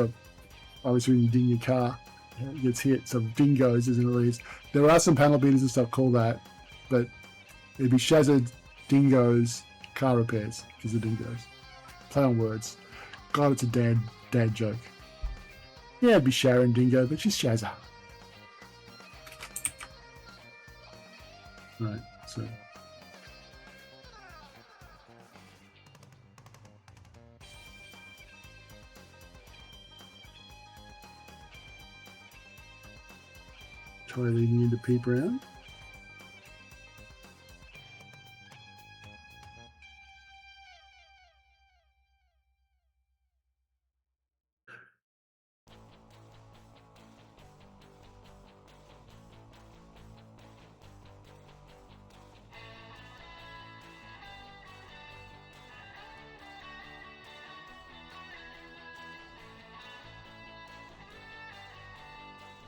obviously when you ding your car, it gets hit. So Dingo's isn't it leaves. There are some panel beaters and stuff called that, but it'd be Shaz Dingo's car repairs because the Dingo's. Play on words. God, it's a dad joke. Yeah, it'd be Sharon Dingo, but she's Shazza. Right, so. Try leading into peep around.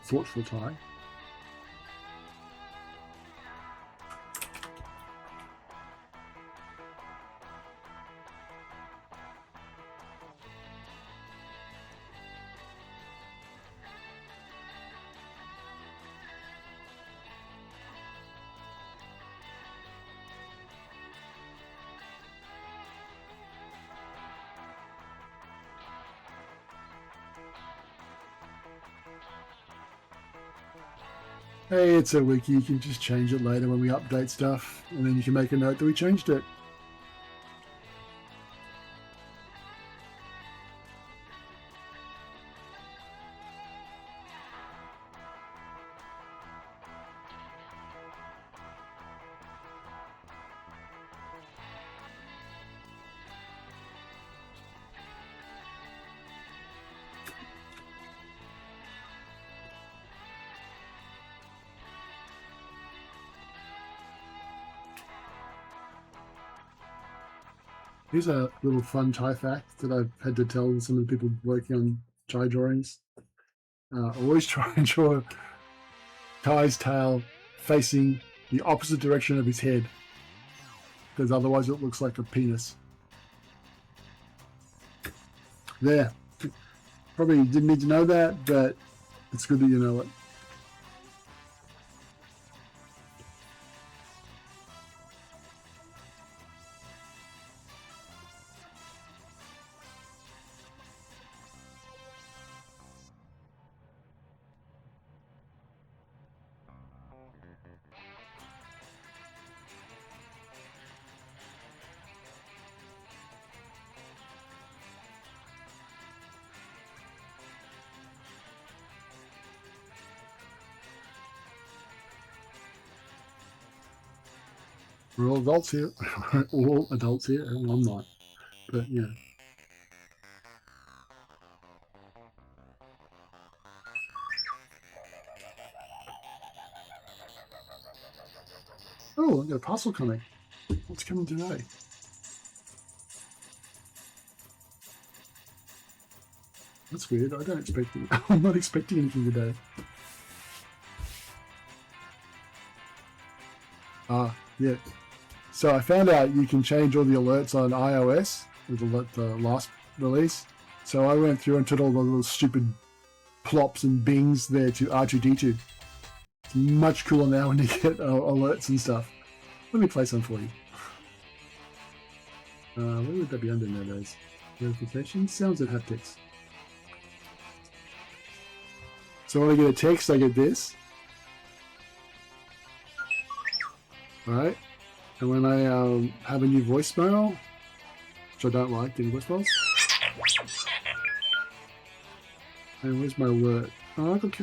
thoughtful tie. Hey, it's a wiki. You can just change it later when we update stuff, and then you can make a note that we changed it. Here's a little fun tie fact that I've had to tell some of the people working on tie drawings. Always try and draw Ty's tail facing the opposite direction of his head, because otherwise it looks like a penis. There. Probably didn't need to know that, but it's good that you know it. We're all adults here. All adults here. Well, I'm not. But yeah. Oh, I've got a parcel coming. What's coming today? That's weird. I don't expect it. I'm not expecting anything today. Yeah. So I found out you can change all the alerts on iOS with the last release. So I went through and took all the little stupid plops and bings there to R2D2. It's much cooler now when you get alerts and stuff. Let me play some for you. Where would that be under nowadays? Notifications, sounds and haptics. So when I get a text, I get this. Right? And when I have a new voicemail, which I don't like getting voicemails. And where's my alert? Oh, I got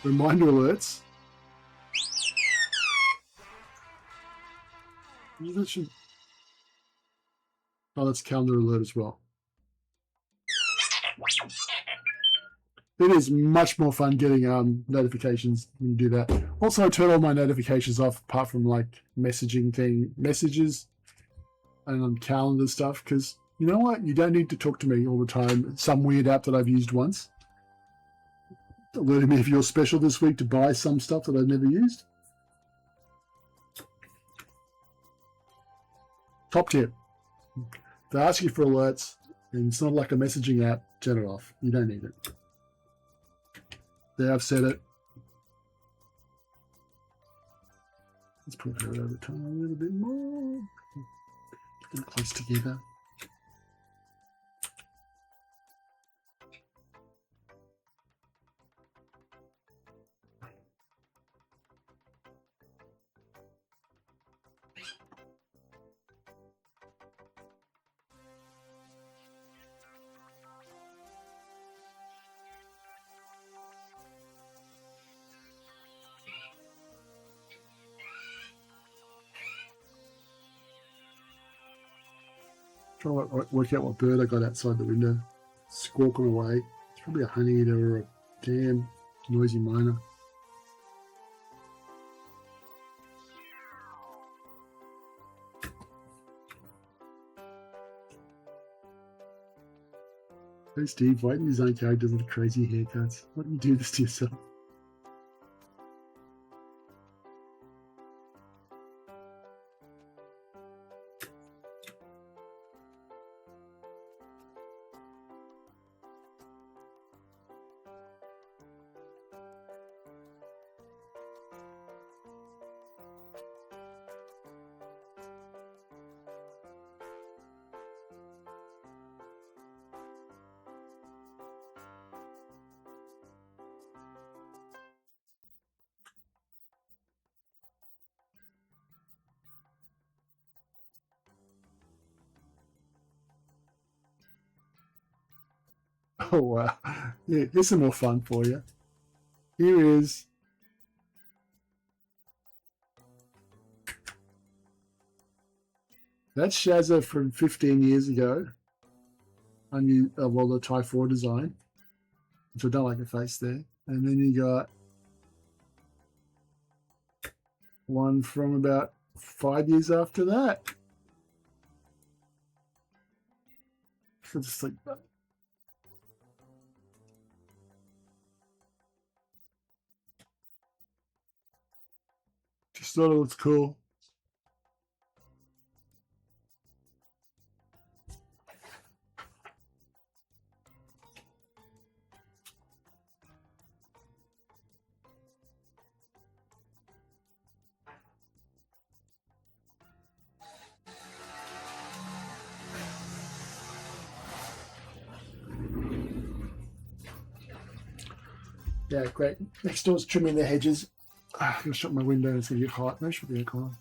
reminder alerts. That should... Oh, that's calendar alert as well. It is much more fun getting notifications when you do that. Also, I turn all my notifications off apart from like messages and calendar stuff, because you know what? You don't need to talk to me all the time. It's some weird app that I've used once, alerting me if you're special this week to buy some stuff that I've never used. Top tip. If they ask you for alerts and it's not like a messaging app, turn it off. You don't need it. There, I've said it. Let's put her over time a little bit more. Get them close together. Try to work out what bird I got outside the window. Squawking away. It's probably a honeyeater or a damn noisy miner. Hey Steve, why do you design characters with crazy haircuts? Why do you do this to yourself? Oh wow. Yeah, here's some more fun for you. Here is that's Shazza from 15 years ago. Well, the TY 4 design, which I don't like the face there. And then you got one from about 5 years after that. So just like that. Just thought it looks cool. Yeah, great. Next door's trimming the hedges. I'm going to shut my window, it's going to get hot. No, should be aircon on.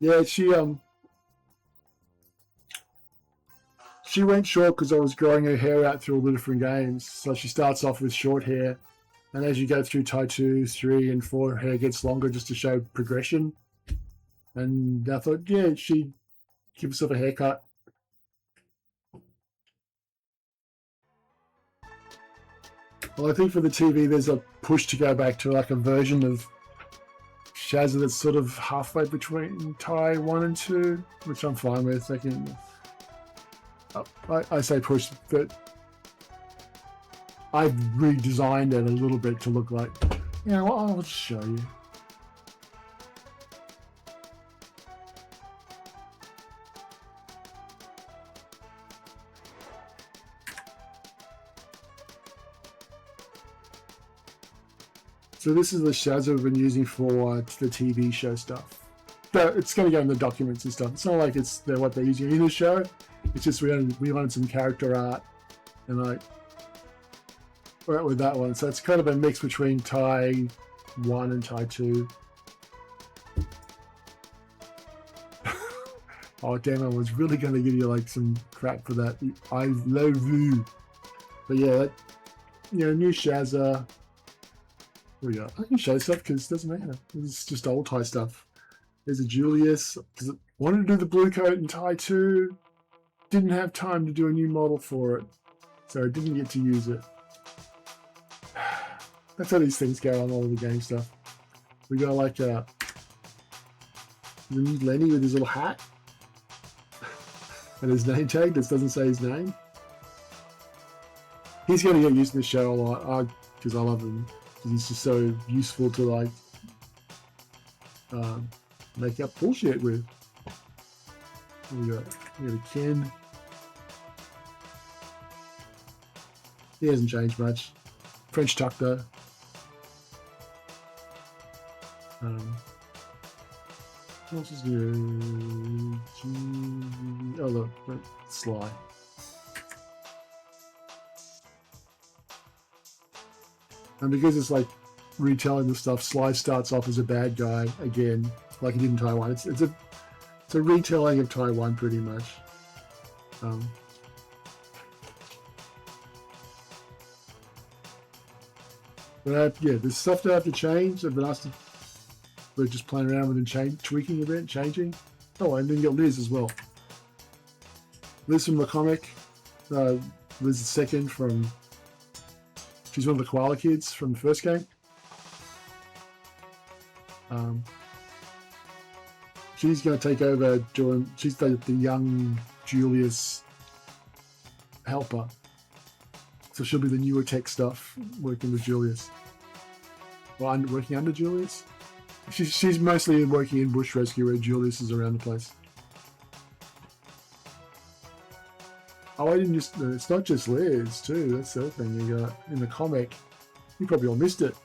Yeah, she went short because I was growing her hair out through all the different games. So she starts off with short hair, and as you go through TY 2, 3, and 4, hair gets longer just to show progression. And I thought, yeah, she'd give herself a haircut. Well, I think for the TV, there's a push to go back to like a version of Shazza that's sort of halfway between TY 1 and 2, which I'm fine with. I say push, but I've redesigned it a little bit to look like, you know, I'll just show you. So this is the Shazza we've been using for the TV show stuff. But it's going to go in the documents and stuff. It's not like it's what they're using in the show. It's just we wanted some character art, and like went with that one. So it's kind of a mix between TY 1 and TY 2. Oh damn! I was really going to give you like some crap for that. I love you. But yeah, new Shazza. We go. I can show stuff because it doesn't matter. It's just old TY stuff. There's a Julius. Wanted to do the blue coat in TY 2. Didn't have time to do a new model for it, so I didn't get to use it. That's how these things go on all of the game stuff. We got like the new Lenny with his little hat and his name tag that doesn't say his name. He's going to get used to the show a lot because I love him. He's just so useful to like make up bullshit with. We got Ken. He hasn't changed much. French tuck though. What else is new? Oh look, Sly. And because it's like retelling the stuff, Sly starts off as a bad guy again, like he did in TY 1. It's a retelling of TY 1 pretty much. But yeah, there's stuff that I have to change. I've been asked to, we're just playing around with and tweaking a bit, changing. Oh, and then you got Liz as well. Liz from the comic. Liz the second from. She's one of the koala kids from the first game. She's going to take over doing. She's the young Julius helper. So she'll be the newer tech stuff working with Julius. Well, working under Julius. She's mostly working in bush rescue where Julius is around the place. Oh, I didn't just. It's not just Liz too. That's the other thing you got in the comic. You probably all missed it.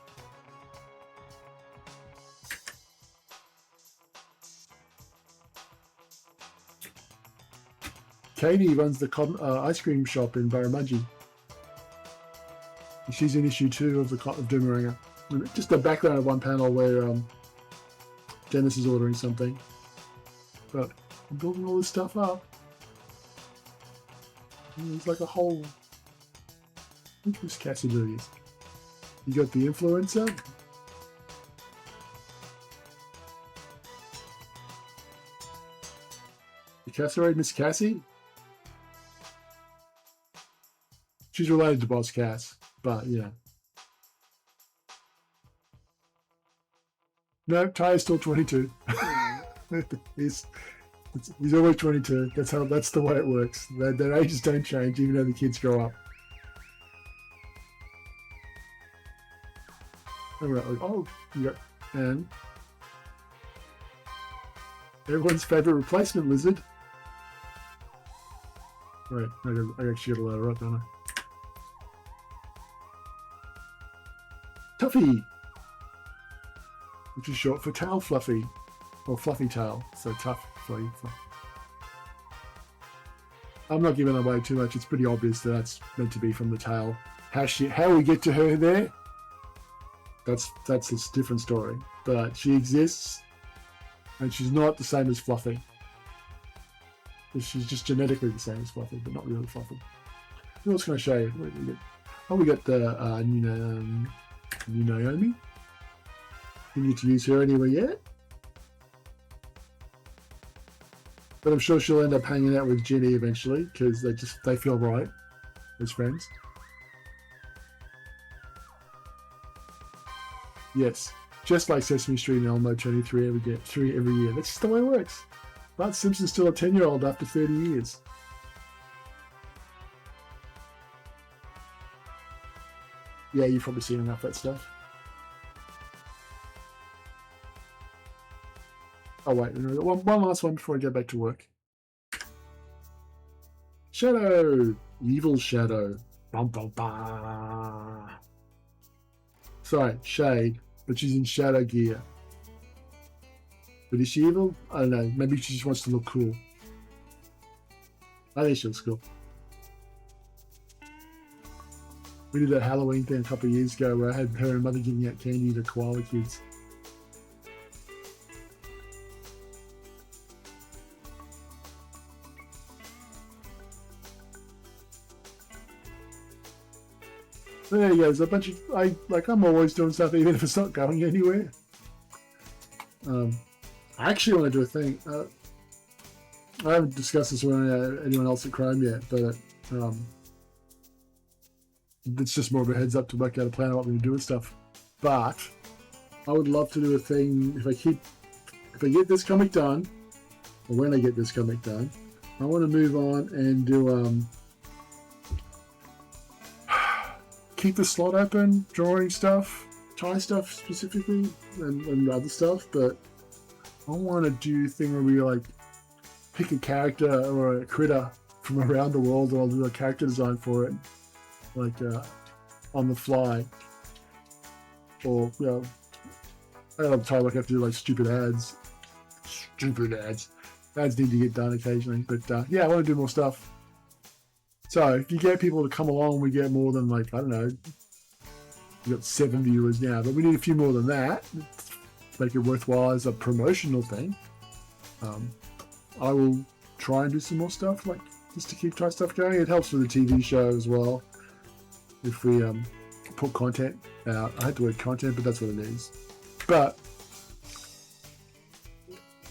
Katie runs the ice cream shop in Barramundi. She's in issue 2 of the Doomeranger. Just the background of one panel where Dennis is ordering something. But I'm building all this stuff up. It's like a whole... Which Miss Cassie do this? You got the influencer. The Casserade Miss Cassie? She's related to Boss Cass, but yeah. No, Ty is still 22. he's always 22. That's the way it works. Their ages don't change, even though the kids grow up. Oh, yeah, and everyone's favorite replacement lizard. Wait, I actually got a load up, don't I? Tuffy, which is short for tail fluffy, or fluffy tail. So tough, fluffy. I'm not giving away too much. It's pretty obvious that that's meant to be from the tail. How we get to her there? That's a different story. But she exists, and she's not the same as Fluffy. She's just genetically the same as Fluffy, but not really Fluffy. What else can I show you? What do we get? Oh, we got the new Naomi. We need to use her anywhere yet. But I'm sure she'll end up hanging out with Ginny eventually, because they feel right as friends. Yes, just like Sesame Street and Elmo turning 3 every year. That's just the way it works. Bart Simpson's still a 10-year-old after 30 years. Yeah, you've probably seen enough of that stuff. Oh wait, one last one before I go back to work. Shadow! Evil Shadow. Bum, bum, bum. Sorry, Shade, but she's in shadow gear. But is she evil? I don't know. Maybe she just wants to look cool. I think she looks cool. We did that Halloween thing a couple of years ago where I had her and Mother giving out candy to koala kids. So there you go. There's a bunch of I'm always doing stuff even if it's not going anywhere. I actually want to do a thing. I haven't discussed this with anyone else at Chrome yet, but it's just more of a heads up to work out a plan of what we're going to do with stuff. But I would love to do a thing if I get this comic done, or when I get this comic done, I want to move on and do keep the slot open, drawing stuff, tie stuff specifically, and other stuff, but I want to do a thing where we like pick a character or a critter from around the world, and I'll do a character design for it, like on the fly. Or, you know, I don't have time, like I have to do like stupid ads. Stupid ads. Ads need to get done occasionally, but yeah, I want to do more stuff. So if you get people to come along, we get more than like, I don't know, we've got 7 viewers now, but we need a few more than that to make it worthwhile as a promotional thing. I will try and do some more stuff, like just to keep try stuff going. It helps with the TV show as well if we put content out. I hate the word content, but that's what it is. But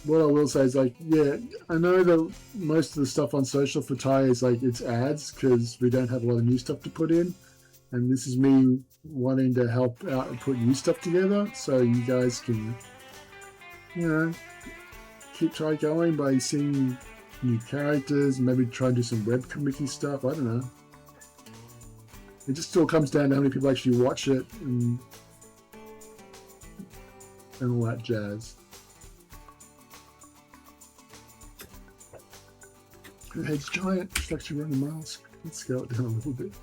what I will say is, like, yeah, I know that most of the stuff on social for Ty is like it's ads because we don't have a lot of new stuff to put in, and this is me wanting to help out and put new stuff together so you guys can, you know, keep Ty going by seeing new characters and maybe try and do some webcomic stuff. I don't know. It just still comes down to how many people actually watch it and all that jazz. Her head's giant. She's actually wearing a mask. Let's scale it down a little bit.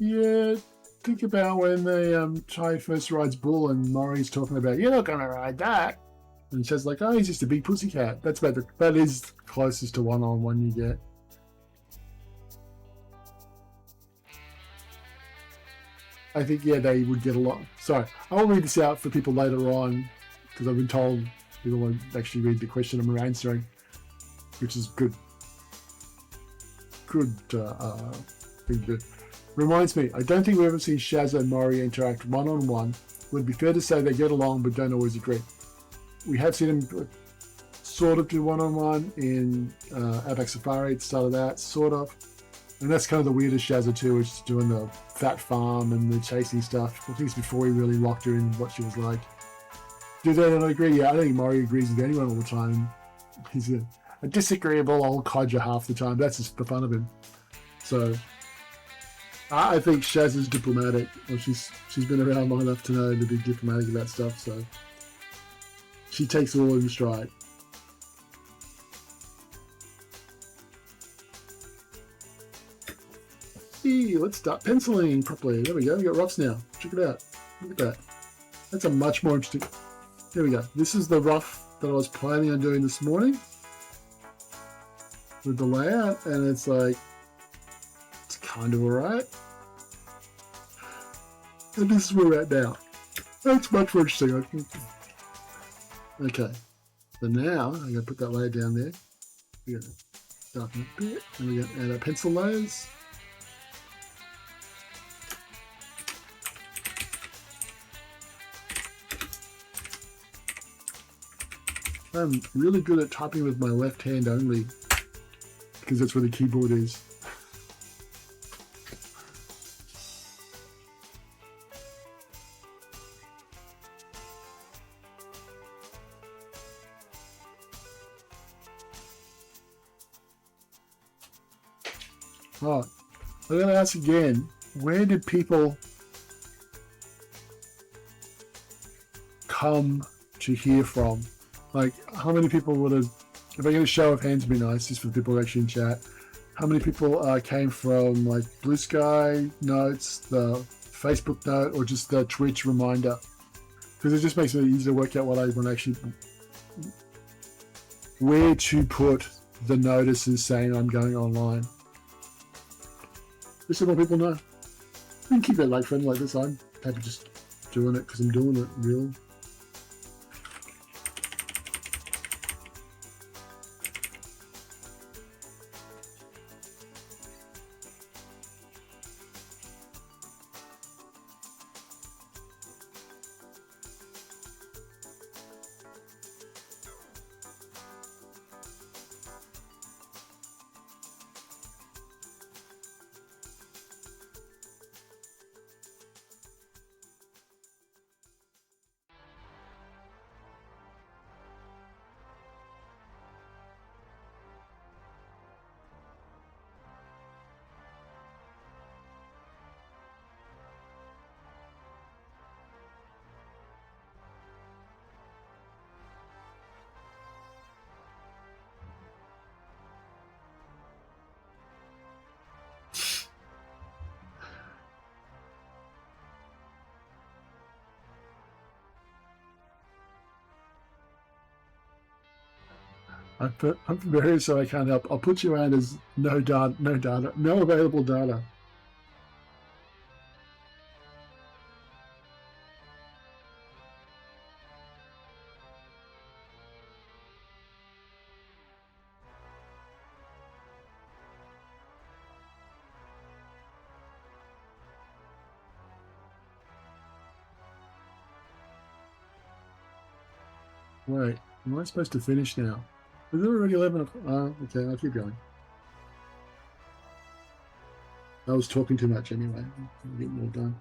Yeah, think about when the Ty first rides Bull and Maury's talking about, you're not going to ride that. And Shaz's like, oh, he's just a big pussycat. That's about that is closest to one-on-one you get. I think, yeah, they would get along. Sorry, I will read this out for people later on, because I've been told people won't actually read the question I'm answering, which is good. Good thing to do. Reminds me, I don't think we've ever seen Shaz and Maury interact one-on-one. Would be fair to say they get along but don't always agree. We have seen them sort of do one-on-one in Outback Safari at the start of that, sort of. And that's kind of the weirdest Shazza too, which is doing the fat farm and the chasing stuff. I think it's before he really locked her in what she was like. Do they not agree? Yeah, I don't think Maury agrees with anyone all the time. He's a disagreeable old codger half the time. That's just the fun of him. So I think Shaz is diplomatic. Well, she's been around long enough to know to be diplomatic about stuff. So she takes it all in stride. Hey, let's start penciling properly. There we go. We got roughs now. Check it out. Look at that. That's a much more interesting. There we go. This is the rough that I was planning on doing this morning with the layout, and it's like it's kind of alright. And this is where we're at now. That's much more interesting, I think. Okay. So now I'm gonna put that layer down there. We're gonna darken it a bit, and we're gonna add our pencil layers. I'm really good at typing with my left hand only, because that's where the keyboard is. Oh, I'm going to ask again, where did people come to hear from? Like, how many people would have, if I get a show of hands, would be nice, just for people actually in chat. How many people came from, like, Blue Sky notes, the Facebook note, or just the Twitch reminder? Because it just makes it easy to work out what I want to actually, where to put the notices saying I'm going online. Just so more people know. We can keep it like friendly like this. I'm happy just doing it because I'm doing it, really. I'm very sorry I can't help. I'll put you out as no available data. Wait, am I supposed to finish now? Is it already 11 o'clock? Okay, I'll keep going. I was talking too much anyway. I'll get more done.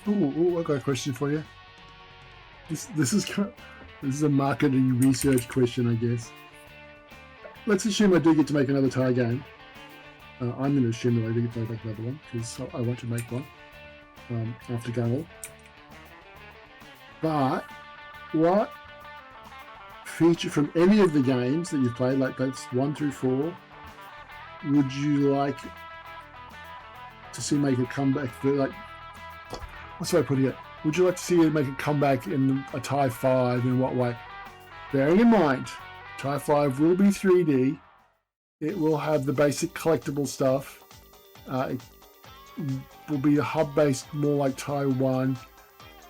I got a question for you. This is a marketing research question, I guess. Let's assume I do get to make another tie game. I'm going to assume that I do get to make another one because I want to make one after Gunnel. But what feature from any of the games that you've played, like that's 1 through 4, would you like to see make a comeback? Like, what's the way I put it? Would you like to see it make a comeback in a TY 5? In what way? Bearing in mind, TY 5 will be 3D. It will have the basic collectible stuff. It will be a hub-based, more like TY 1.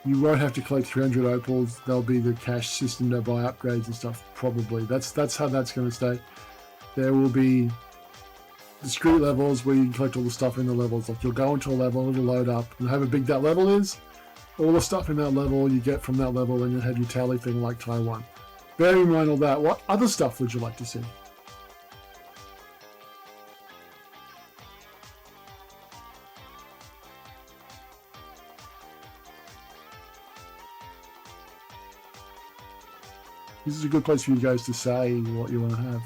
You won't have to collect 300 opals. There'll be the cash system to buy upgrades and stuff, probably. That's how that's going to stay. There will be discrete levels where you can collect all the stuff in the levels. Like, you'll go into a level, it'll load up, and how big that level is, all the stuff in that level you get from that level, and you have your tally thing like TY 1. Bearing in mind all that, what other stuff would you like to see? This is a good place for you guys to say what you want to have.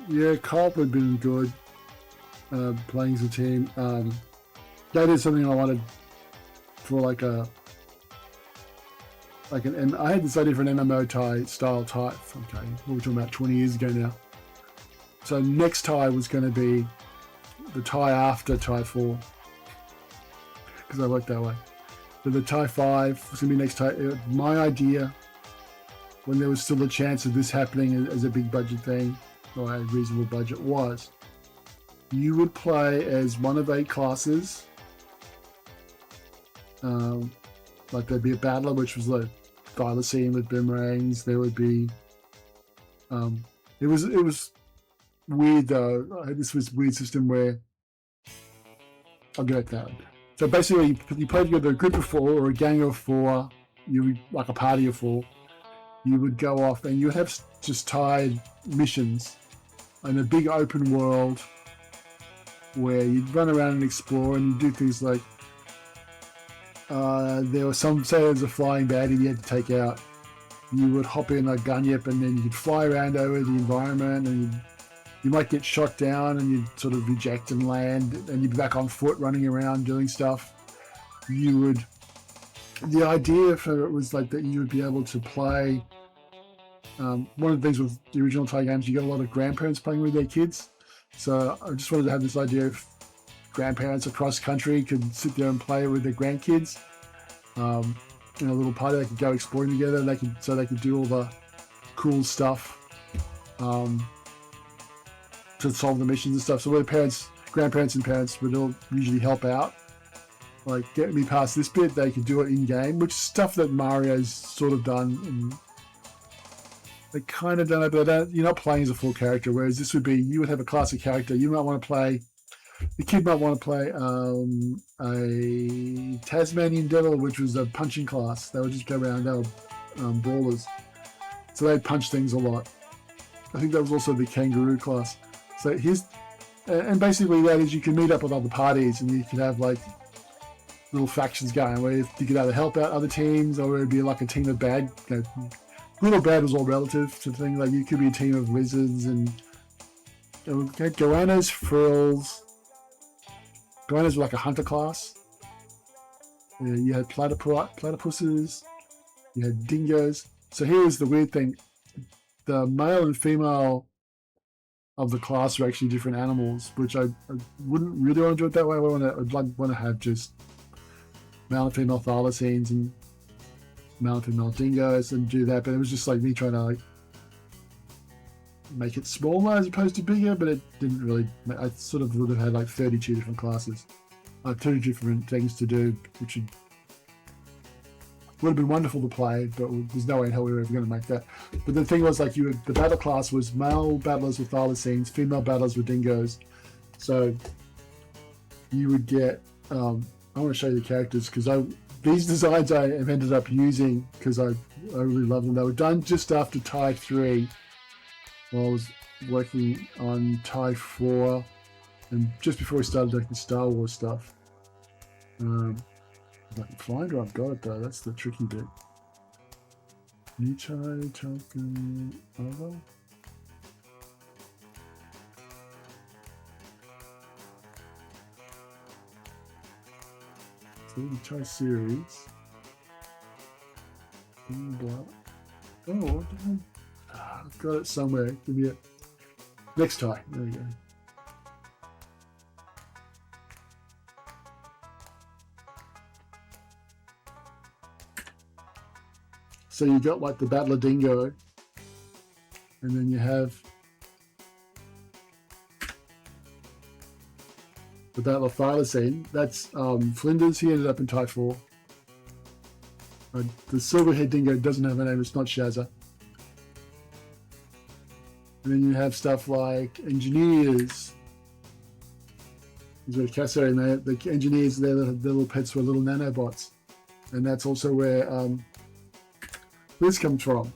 Yeah, co-op would have been good, playing as a team. That is something I wanted for I had this idea for an MMO style type, okay, we were talking about 20 years ago now. So next tie was going to be the tie after TY 4, because I worked that way. So the TY 5 was going to be next tie. My idea, when there was still a chance of this happening as a big budget thing, or a reasonable budget, was you would play as one of 8 classes. Like there'd be a battler, which was like thylacine with boomerangs. There would be it was weird though. This was a weird system where I'll get that. So basically you play together a group of 4 or a gang of 4, you would, like a party of 4, you would go off and you would have just tied missions in a big open world where you'd run around and explore, and you'd do things like there was say there was a flying baddie you had to take out. You would hop in a gun-yip and then you could fly around over the environment, and you might get shot down and you'd sort of eject and land, and you'd be back on foot running around doing stuff. The idea for it was like that you would be able to play. One of the things with the original TY games, you got a lot of grandparents playing with their kids. So I just wanted to have this idea of grandparents across country could sit there and play with their grandkids. In a little party, they could go exploring together. They could do all the cool stuff to solve the missions and stuff. So where grandparents and parents would all usually help out. Like, get me past this bit, they could do it in game, which is stuff that Mario's sort of done. They kind of done it, but you're not playing as a full character, whereas this would be, you would have a classic character. You might want to play, the kid might want to play a Tasmanian Devil, which was a punching class. They would just go around, they were brawlers. So they'd punch things a lot. I think that was also the kangaroo class. So and basically that is you can meet up with other parties and you can have like little factions going where you could either help out other teams or it'd be like a team of bad, good or bad was all relative to things. Like you could be a team of lizards and goannas, frills. Goannas were like a hunter class. You had platypuses. You had dingoes. So here's the weird thing. The male and female of the class are actually different animals, which I wouldn't really want to do it that way. I'd want to have just male and female thylacines and male and female dingoes and do that. But it was just like me trying to like make it smaller as opposed to bigger, but it didn't really. I sort of would have had like 32 different classes, 30 different things to do, which would have been wonderful to play, but there's no way in hell we were ever going to make that. But the thing was, like, the battle class was male battlers with thylacines, female battlers with dingoes. So you would get. I want to show you the characters because these designs I have ended up using because I really love them. They were done just after TY 3. While I was working on TY 4 and just before we started doing the Star Wars stuff. If I can find where I've got it though, that's the tricky bit. New TY token over. So the TY series. Oh, what the hell? I've got it somewhere. Give me it. Next TY. There we go. So you got like the Battler Dingo, and then you have the Battler Thylacine. That's Flinders. He ended up in TY 4. The Silverhead Dingo doesn't have a name. It's not Shazza. And then you have stuff like engineers. There's a Casso, and the engineers, their little pets were little nanobots. And that's also where this comes from.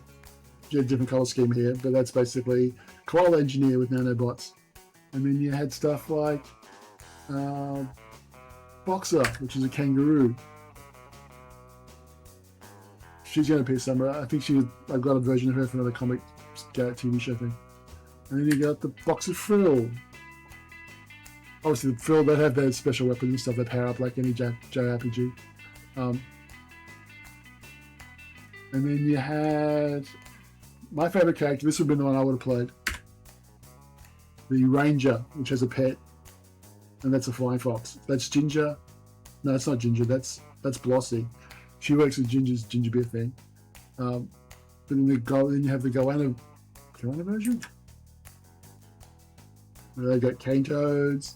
You have a different color scheme here, but that's basically Koala Engineer with nanobots. And then you had stuff like Boxer, which is a kangaroo. She's going to appear somewhere. I think I've got a version of her from another comic TV show thing. And then you got the Boxer Frill. Obviously, the Frill, they have their special weapons and stuff that power up like any JRPG. And then you had my favorite character. This would have been the one I would have played. The Ranger, which has a pet, and that's a flying fox. That's Ginger. No, it's not Ginger. That's Blossy. She works with Ginger's ginger beer thing. But then you have the Goanna version. They got cane toads,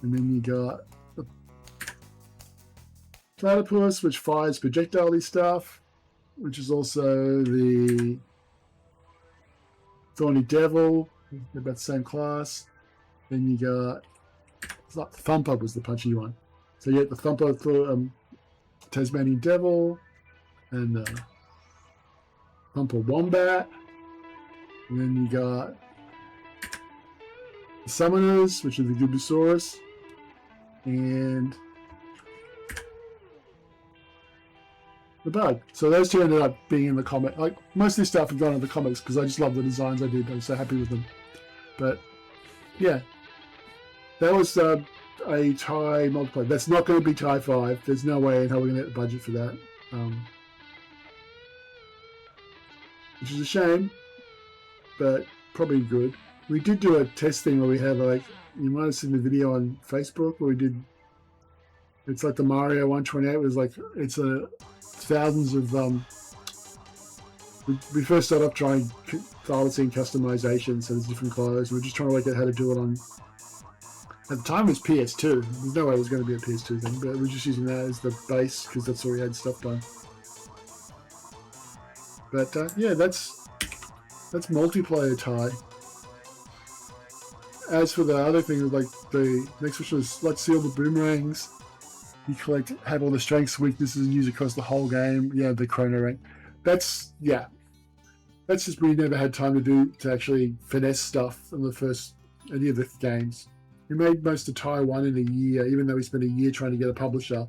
and then you got the platypus, which fires projectile stuff, which is also the Thorny Devil, about the same class. Then you got Thumper was the punchy one. So you get the Thumper, Tasmanian Devil, and Thumper Wombat. And then you got the Summoners, which are the Gubosaurus, and the Bug. So those two ended up being in the comic. Like most of this stuff had gone in the comics because I just love the designs I did. I was so happy with them. But yeah, that was a TY multiplayer. That's not going to be TY 5. There's no way in hell we're going to get the budget for that. Which is a shame, but probably good. We did do a test thing where we had like, you might have seen the video on Facebook where we did, it's like the Mario 128. It was like, it's thousands of, we first started off trying thylacine customization, so there's different clothes. We're just trying to work out how to do it on, at the time it was PS2. There's no way it was going to be a PS2 thing, but we're just using that as the base because that's where we had stuff done. But yeah, that's multiplayer TY. As for the other thing, like the next one was let's see all the boomerangs. You have all the strengths, weaknesses, and use across the whole game. Yeah, the chrono rank. That's just we never had time to actually finesse stuff in the first any of the games. We made most of TY 1 in a year, even though we spent a year trying to get a publisher,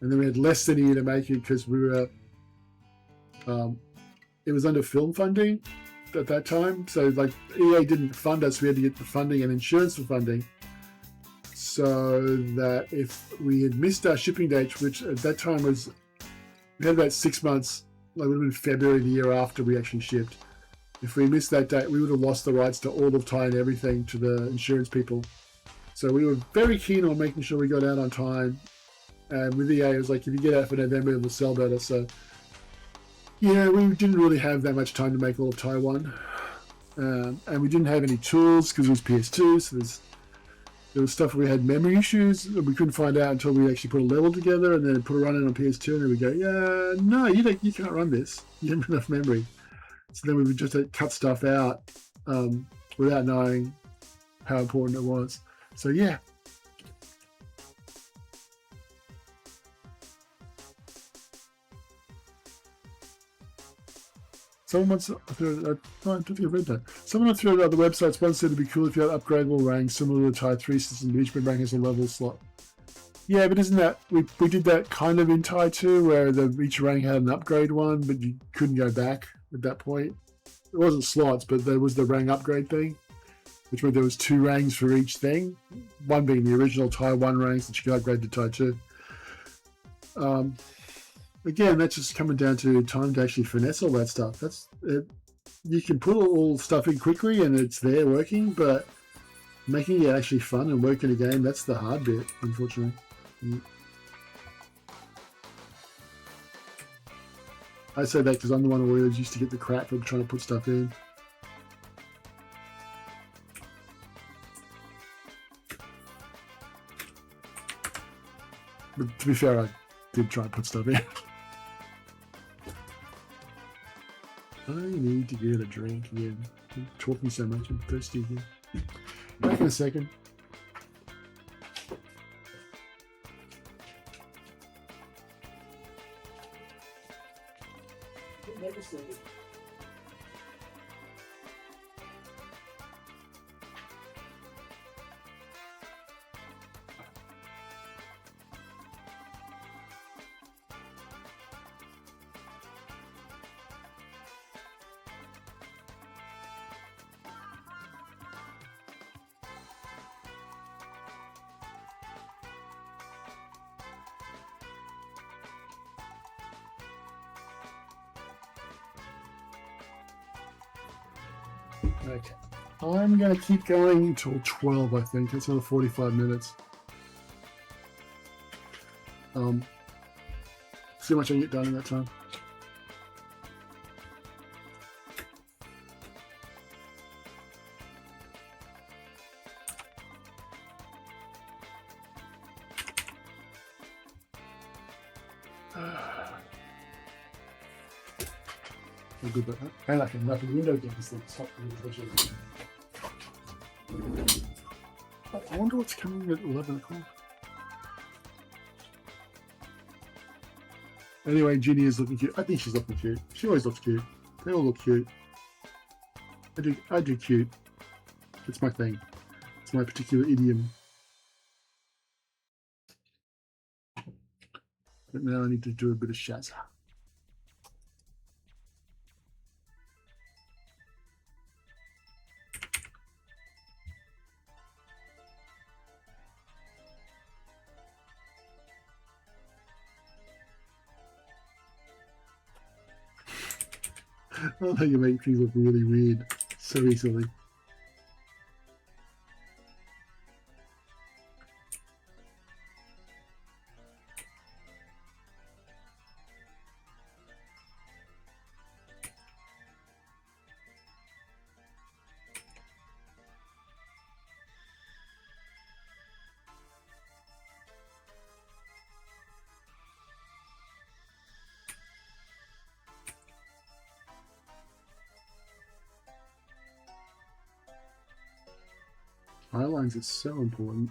and then we had less than a year to make it because we were. It was under film funding at that time, so like EA didn't fund us. We had to get the funding and insurance for funding, so that if we had missed our shipping date, which at that time was, we had about 6 months like it would have been February the year after we actually shipped. If we missed that date, we would have lost the rights to all of TY and everything to the insurance people. So we were very keen on making sure we got out on time. And with EA, it was like, if you get out for November, it'll sell better. So, yeah, we didn't really have that much time to make all of Taiwan. And we didn't have any tools because it was PS2. So there was stuff where we had memory issues that we couldn't find out until we actually put a level together and then put a run in on PS2. And then we go, yeah, no, you can't run this. You haven't enough memory. So then we would just cut stuff out without knowing how important it was. So yeah. Someone wants, I don't think I've read that. Someone threw it on the websites once said it'd be cool if you had upgradable ranks similar to the TY 3 system, but each rank has a level slot. Yeah, but isn't that, we did that kind of in TY 2 where each rank had an upgrade one, but you couldn't go back at that point. It wasn't slots, but there was the rank upgrade thing, which meant there was 2 ranks for each thing. One being the original TY 1 ranks that you could upgrade to TY 2. Again, that's just coming down to time to actually finesse all that stuff. That's it. You can put all stuff in quickly and it's there working, but making it actually fun and work in a game, that's the hard bit, unfortunately. I say that because I'm the one who always used to get the crap for trying to put stuff in. But to be fair, I did try and put stuff in. I need to get a drink again. I'm talking so much, I'm thirsty again. Back in a second. Okay, I'm going to keep going until 12, I think. It's another 45 minutes. See how much I can get done in that time. Good, but and I can wrap the window again because the top of the I wonder what's coming at 11 o'clock. Anyway, Ginny is looking cute. I think she's looking cute. She always looks cute. They all look cute. I do cute. It's my thing. It's my particular idiom. But now I need to do a bit of shazza. I love how you make things look really weird so easily. Eyelines are so important.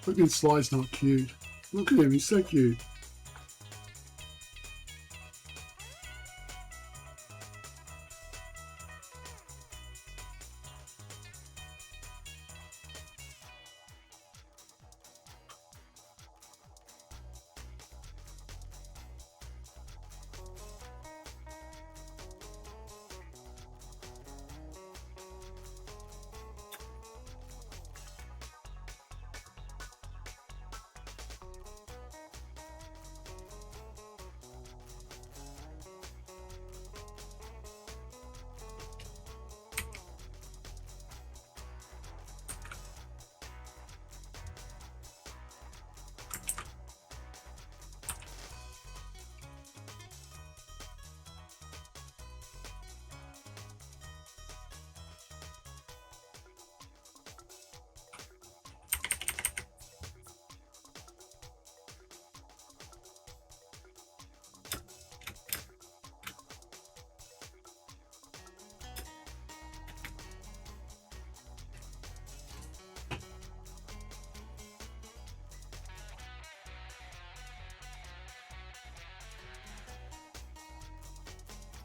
Look at Sly's not cute. Look at him, he's so cute.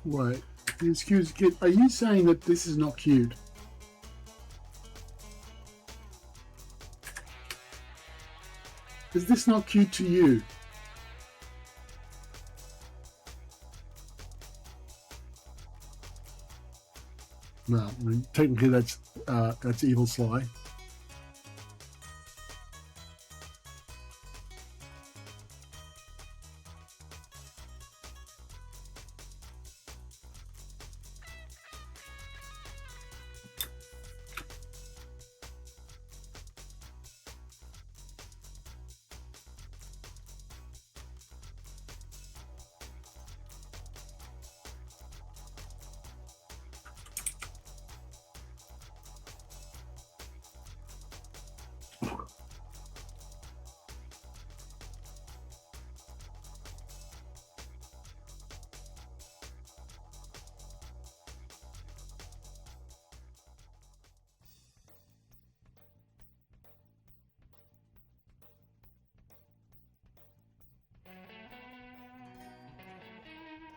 Wait, excuse me, are you saying that this is not cute? Is this not cute to you? No, I mean, technically that's evil Sly.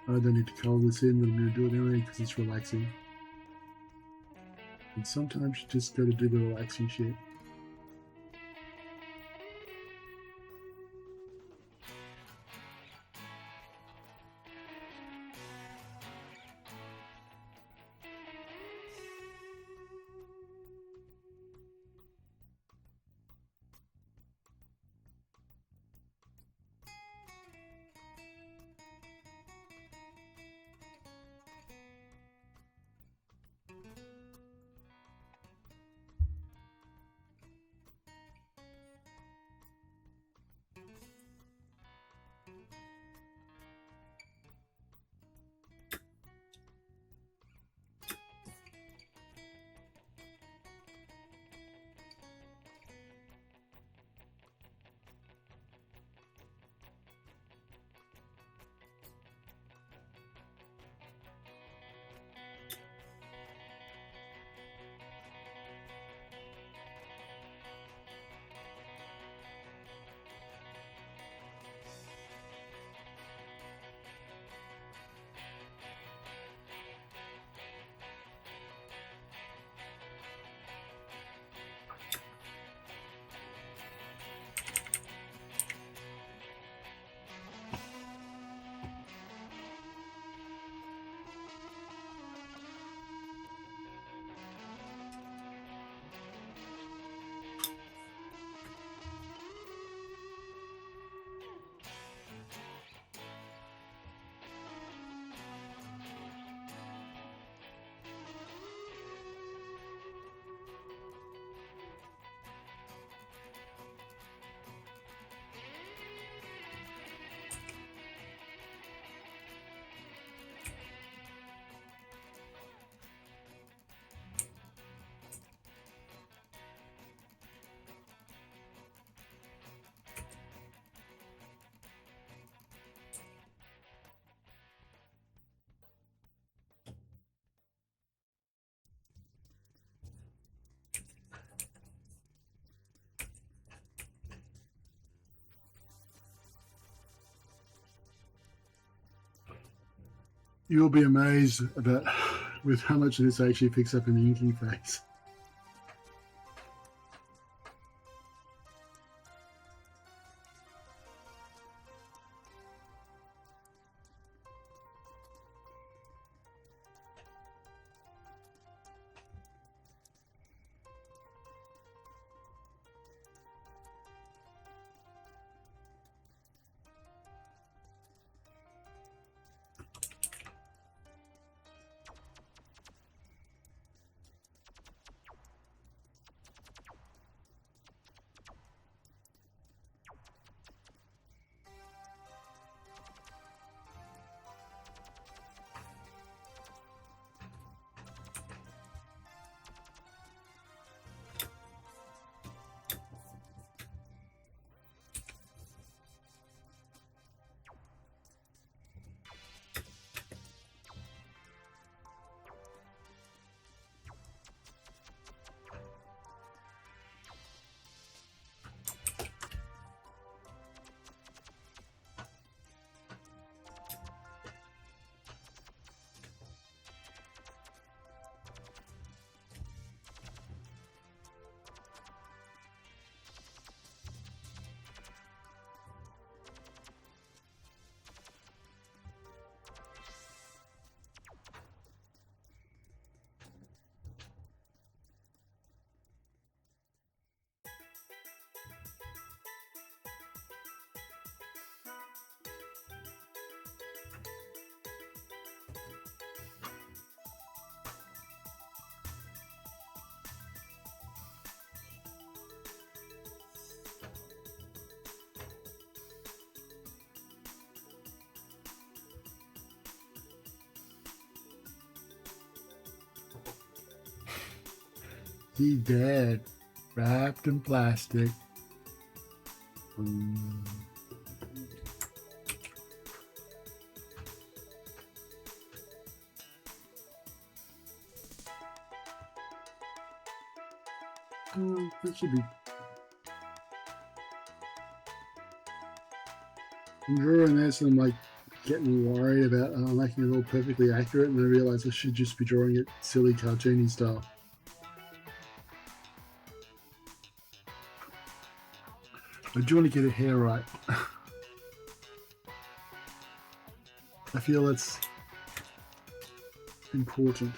I don't need to colour this in, but I'm going to do it anyway because it's relaxing. And sometimes you just got to do the relaxing shit. You'll be amazed about with how much of this actually picks up in the inking phase. He's dead, wrapped in plastic. That should be. I'm drawing this and I'm like getting worried about making it all perfectly accurate, and I realize I should just be drawing it silly cartoony style. I do want to get her hair right. I feel that's important.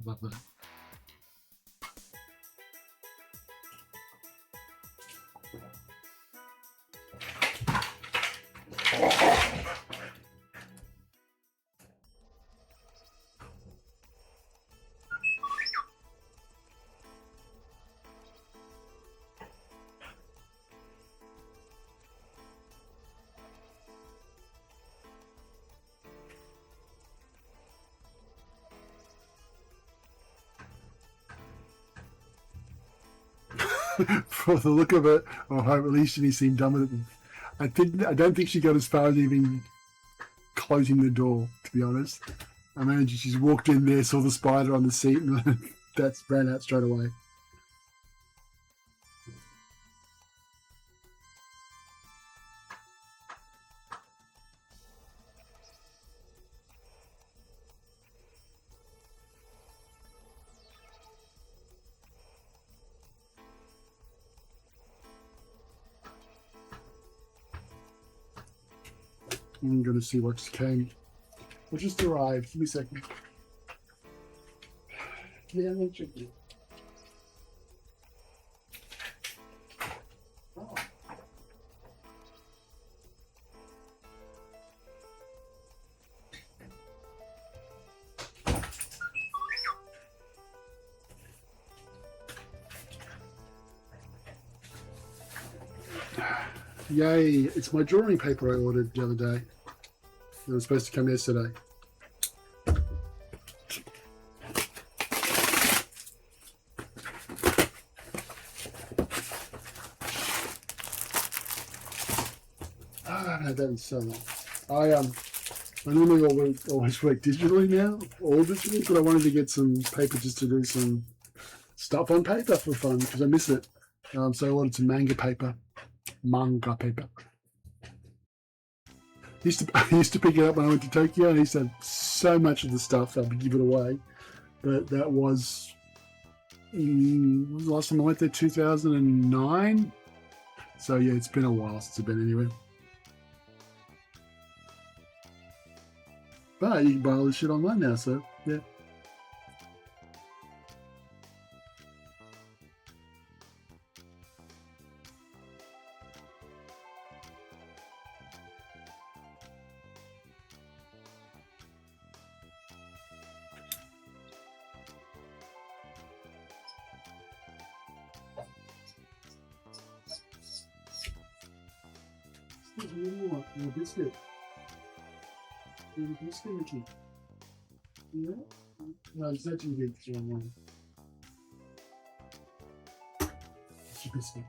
Love that. For the look of it, or at least he seemed done with it. I don't think she got as far as even closing the door, to be honest. I imagine she's walked in there, saw the spider on the seat, and that's ran out straight away. I'm going to see what just came. What just arrived. Give me a second. Yeah, I'm check it. Oh. Yay, it's my drawing paper I ordered the other day. It was supposed to come yesterday. I haven't had that in so long. I normally always work digitally now, all digitally, but I wanted to get some paper just to do some stuff on paper for fun because I miss it. So I ordered some manga paper. I used to pick it up when I went to Tokyo, and I used to have so much of the stuff that I would give it away. But that was when was the last time I went there? 2009. So yeah, it's been a while since I've been anywhere. But you can buy all this shit online now, so yeah. More biscuit. Biscuit, Mickey. Yeah? No, it's not too big for one. It's your biscuit.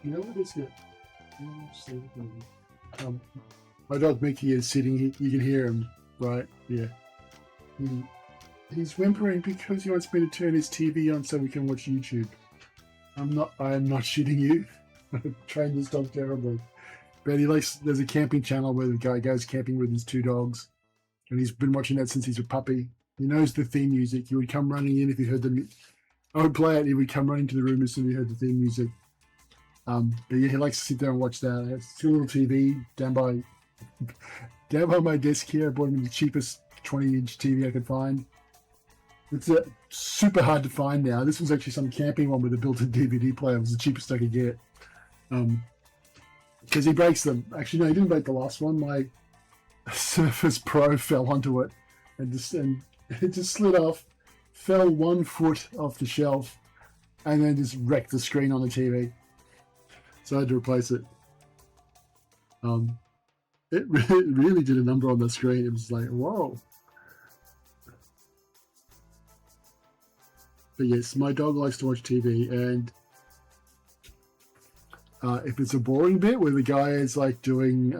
You know what is good? My dog Mickey is sitting here. You can hear him, right? Yeah. He's whimpering because he wants me to turn his TV on so we can watch YouTube. I am not shitting you. I've trained this dog terribly. But he likes, there's a camping channel where the guy goes camping with his two dogs. And he's been watching that since he's a puppy. He knows the theme music. He would come running in if he heard the I would play it. He would come running to the room as soon as he heard the theme music. But yeah, he likes to sit there and watch that. It's a little TV down by my desk here. I bought him the cheapest 20-inch TV I could find. It's super hard to find now. This was actually some camping one with a built-in DVD player. It was the cheapest I could get. Because he breaks them. Actually, no, he didn't break the last one. My Surface Pro fell onto it, and it just slid off, fell 1 foot off the shelf, and then just wrecked the screen on the TV. So I had to replace it. It really did a number on the screen. It was like, whoa. But yes, my dog likes to watch TV, and if it's a boring bit where the guy is like doing,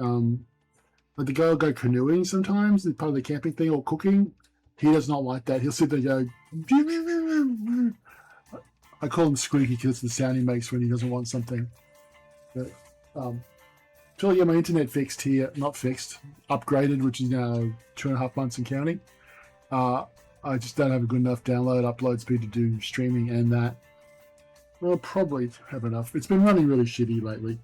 like the guy will go canoeing sometimes, it's part of the camping thing, or cooking, he does not like that. He'll sit there and go, I call him squeaky because it's the sound he makes when he doesn't want something. But until I get my internet fixed here, not fixed, upgraded, which is now 2.5 months and counting, I just don't have a good enough upload speed to do streaming, and that I'll probably have enough. It's been running really shitty lately.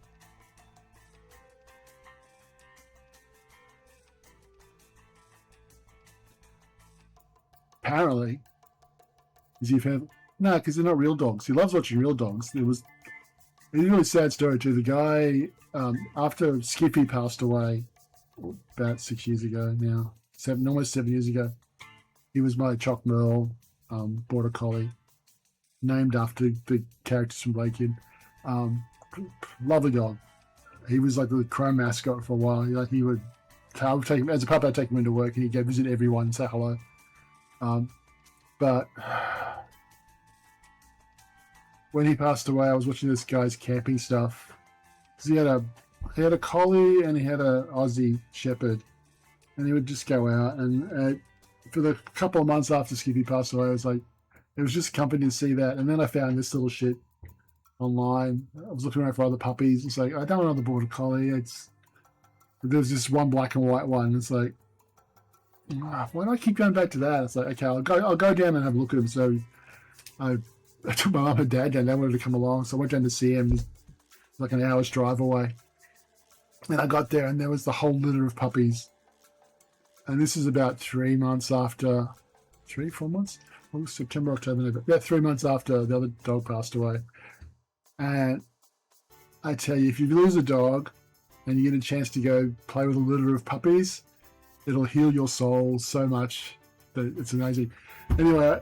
Apparently, no, because they're not real dogs. He loves watching real dogs. It's a really sad story too. The guy, after Skippy passed away about 6 years ago now, almost 7 years ago, he was my Choc Merle border collie, named after the characters from Blake Kid. Lovely dog. He was like the Chrome mascot for a while. He would, I would take him as a pup. I'd take him into work, and he'd go visit everyone and say hello. But when he passed away, I was watching this guy's camping stuff. Because he had a collie and he had a Aussie Shepherd, and he would just go out and for the couple of months after Skippy passed away, I was like, it was just comforting to see that. And then I found this little shit online. I was looking around for other puppies. It's like, I don't want another border collie. There's this one black and white one. It's like, why do I keep going back to that? It's like, okay, I'll go down and have a look at him. So I took my mum and dad down. They wanted to come along, so I went down to see him. He's like an hour's drive away. And I got there, and there was the whole litter of puppies. And this is about 3 months after, 4 months? August, September, October, November. About 3 months after the other dog passed away. And I tell you, if you lose a dog and you get a chance to go play with a litter of puppies, it'll heal your soul so much that it's amazing. Anyway,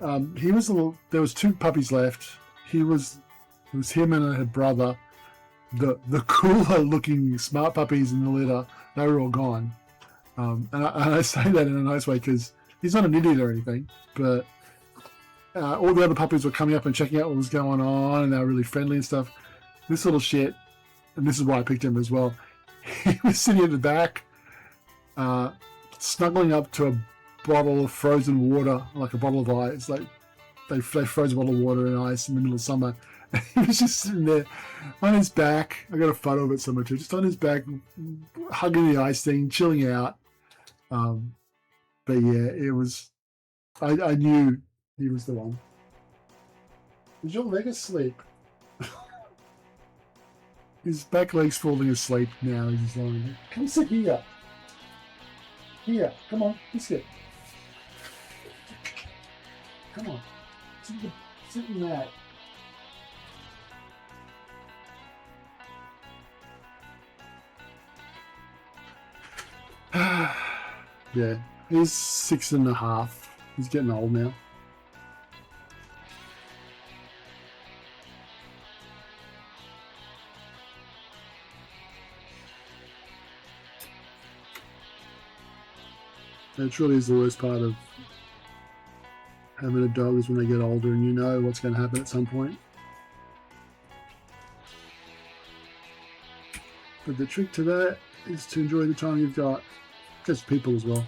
there was 2 puppies left. It was him and her brother. The cooler looking smart puppies in the litter, they were all gone. And I say that in a nice way because he's not an idiot or anything, but all the other puppies were coming up and checking out what was going on, and they were really friendly and stuff. This little shit, and this is why I picked him as well, he was sitting in the back, snuggling up to a bottle of frozen water, like a bottle of ice. Like they froze a bottle of water in ice in the middle of summer. And he was just sitting there on his back. I got a photo of it somewhere too. Just on his back, hugging the ice thing, chilling out. But yeah, it was. I knew he was the one. Is your leg asleep? His back leg's falling asleep now. He's lying there. Come sit here. Here, come on, biscuit. Come on, sit in that. Yeah, he's 6.5. He's getting old now. It truly is the worst part of having a dog is when they get older and you know what's going to happen at some point. But the trick to that is to enjoy the time you've got. Just people as well.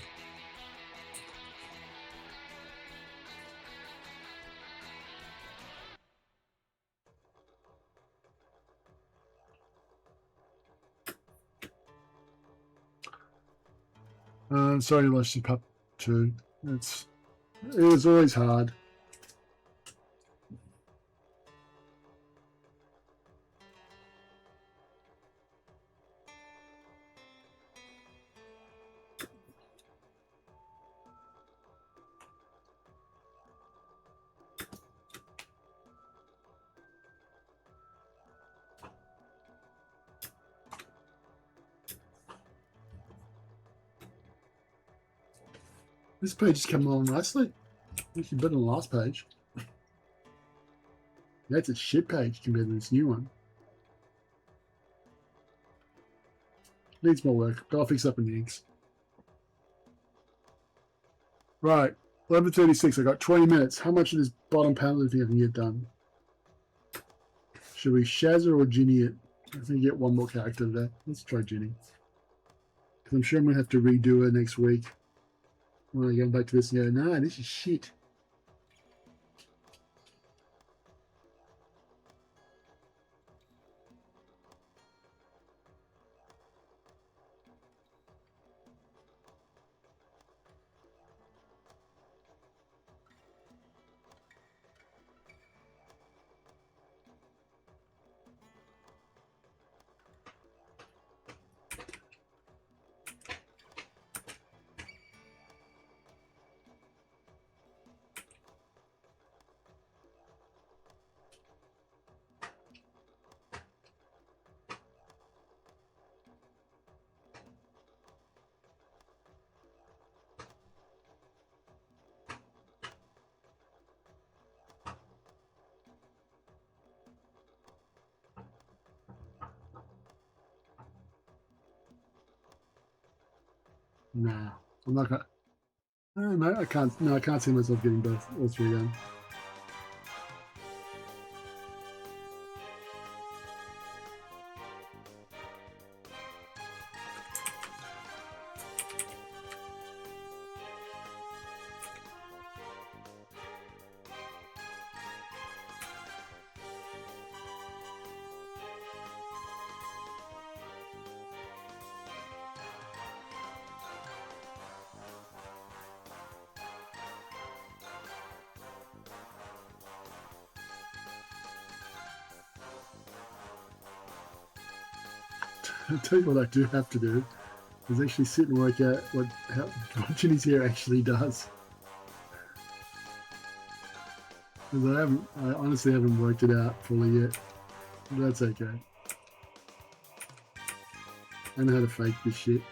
Sorry you lost your pup too. It was always hard. This page is coming along nicely. Actually better than the last page. That's a shit page compared to this new one. Needs more work, but I'll fix up in the inks. Right, 11:36. I got 20 minutes. How much of this bottom panel do you think I can get done? Should we Shazza or Ginny it? I think you get one more character today. Let's try Ginny. Because I'm sure I'm going to have to redo her next week. When I go back to this and go, nah, this is shit. Nah, I'm not gonna. No, I can't. No, I can't see myself getting both all 3 done. I'll tell you what I do have to do is actually sit and work out what Ginny's hair actually does. Because I honestly haven't worked it out fully yet. But that's okay. I know how to fake this shit.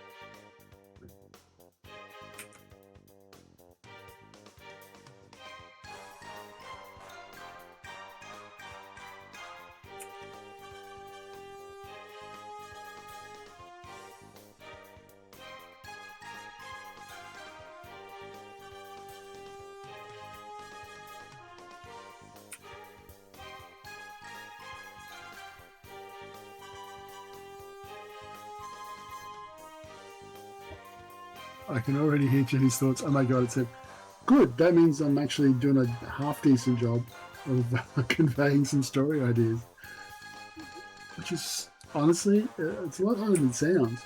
I can already hear Jenny's thoughts. Oh my god, it said, good, that means I'm actually doing a half-decent job of conveying some story ideas. Which is, honestly, it's a lot harder than it sounds.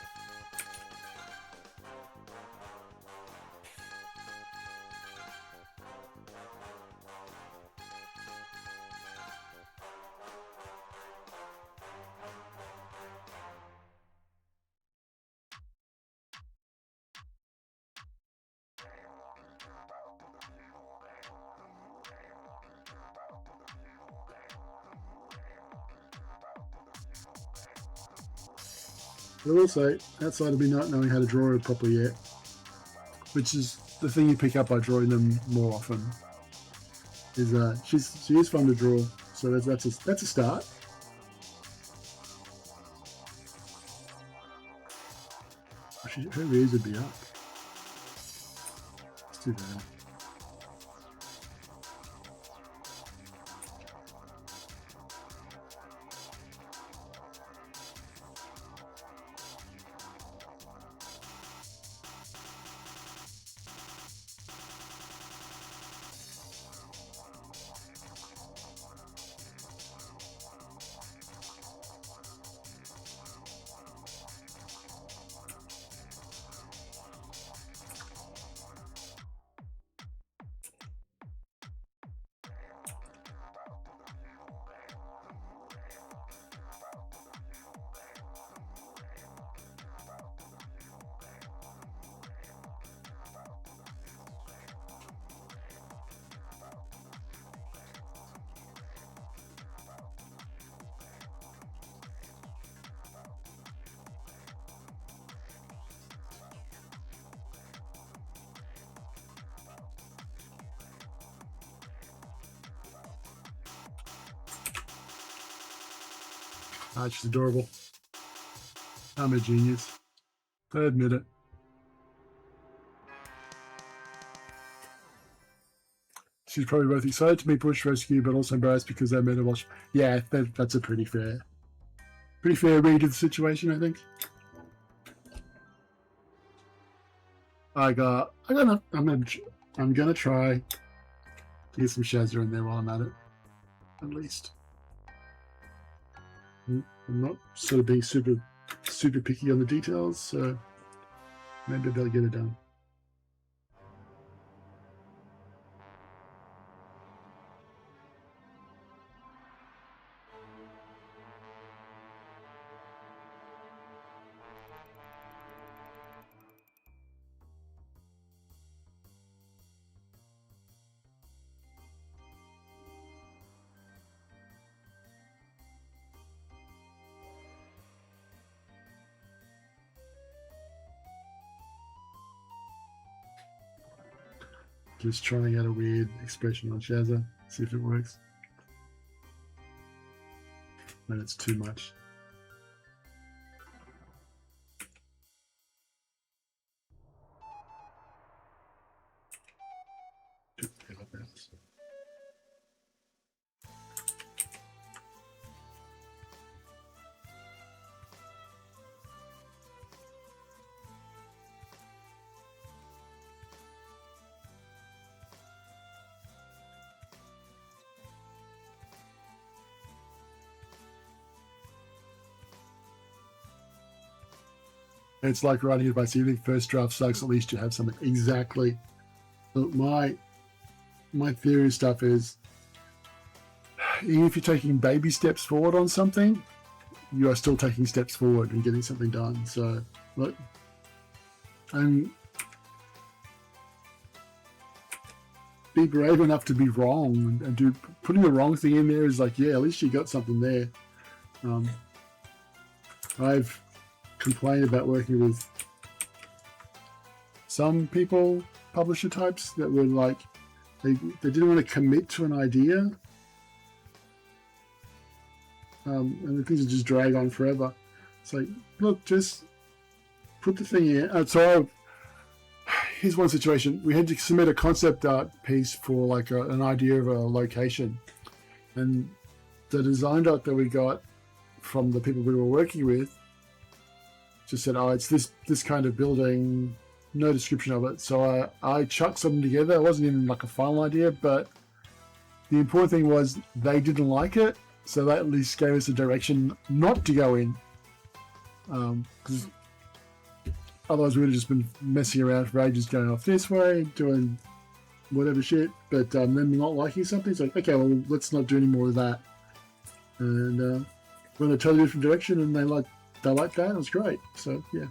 But I will say, outside of me not knowing how to draw it properly yet, which is the thing you pick up by drawing them more often, is she is fun to draw, so that's a start. Her ears would be up. Let's do that. She's adorable. I'm a genius. I admit it. She's probably both excited to be bush rescue, but also embarrassed because they met her while yeah, that's a pretty fair read of the situation, I think. I'm gonna try to get some Shazza in there while I'm at it, at least. I'm not sort of being super picky on the details, so maybe they'll get it done. Just trying out a weird expression on Shazza, see if it works. When it's too much. It's like writing advice. Even if first draft sucks, at least you have something. Exactly. Look, my theory stuff is, even if you're taking baby steps forward on something, you are still taking steps forward and getting something done. So, look, and be brave enough to be wrong and do putting the wrong thing in there is like, yeah, at least you got something there. I've complained about working with some people, publisher types, that were like, they didn't want to commit to an idea, and the things would just drag on forever. It's like, look, just put the thing in. So here's one situation. We had to submit a concept art piece for like an idea of a location, and the design doc that we got from the people we were working with just said, oh, it's this kind of building, no description of it. So I chucked something together. It wasn't even like a final idea, but the important thing was they didn't like it, so that at least gave us a direction not to go in, because otherwise we would have just been messing around for ages, going off this way, doing whatever shit, but then not liking something. It's like, okay, well, let's not do any more of that. And went a totally different direction, and they like that. It was great. So yeah.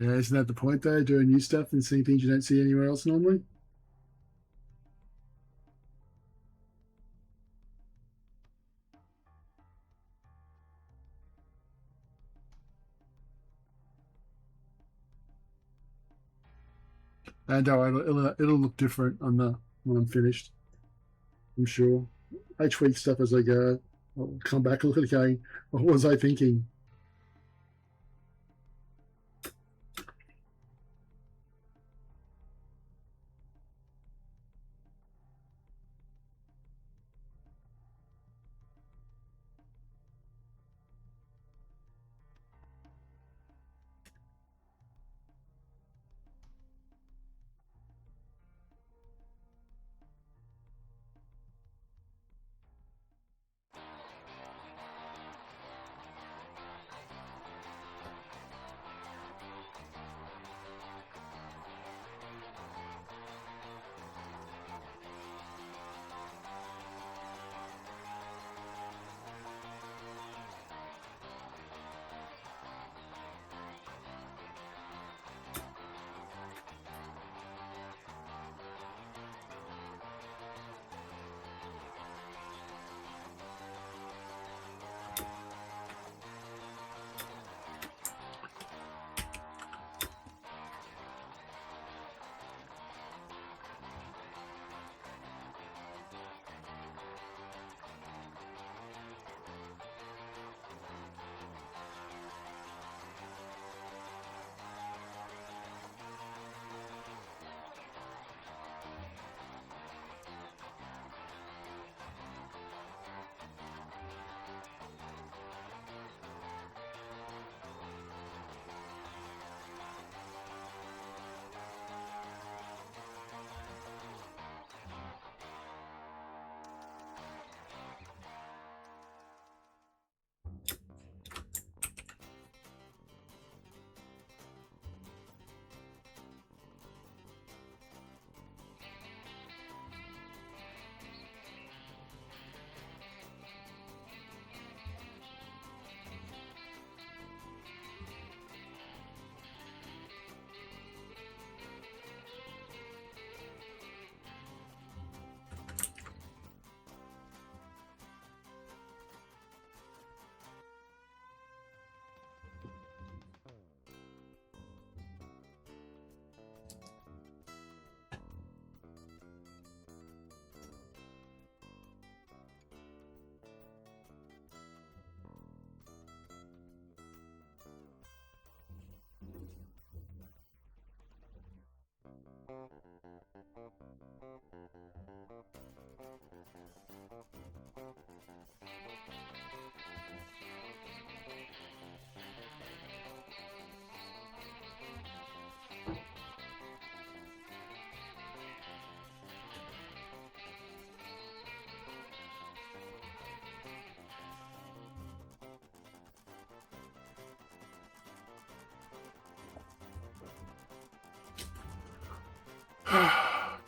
Yeah, isn't that the point though? Doing new stuff and seeing things you don't see anywhere else normally. And it'll look different on the when I'm finished, I'm sure. I tweak stuff as I go. I'll come back and look at it going, what was I thinking?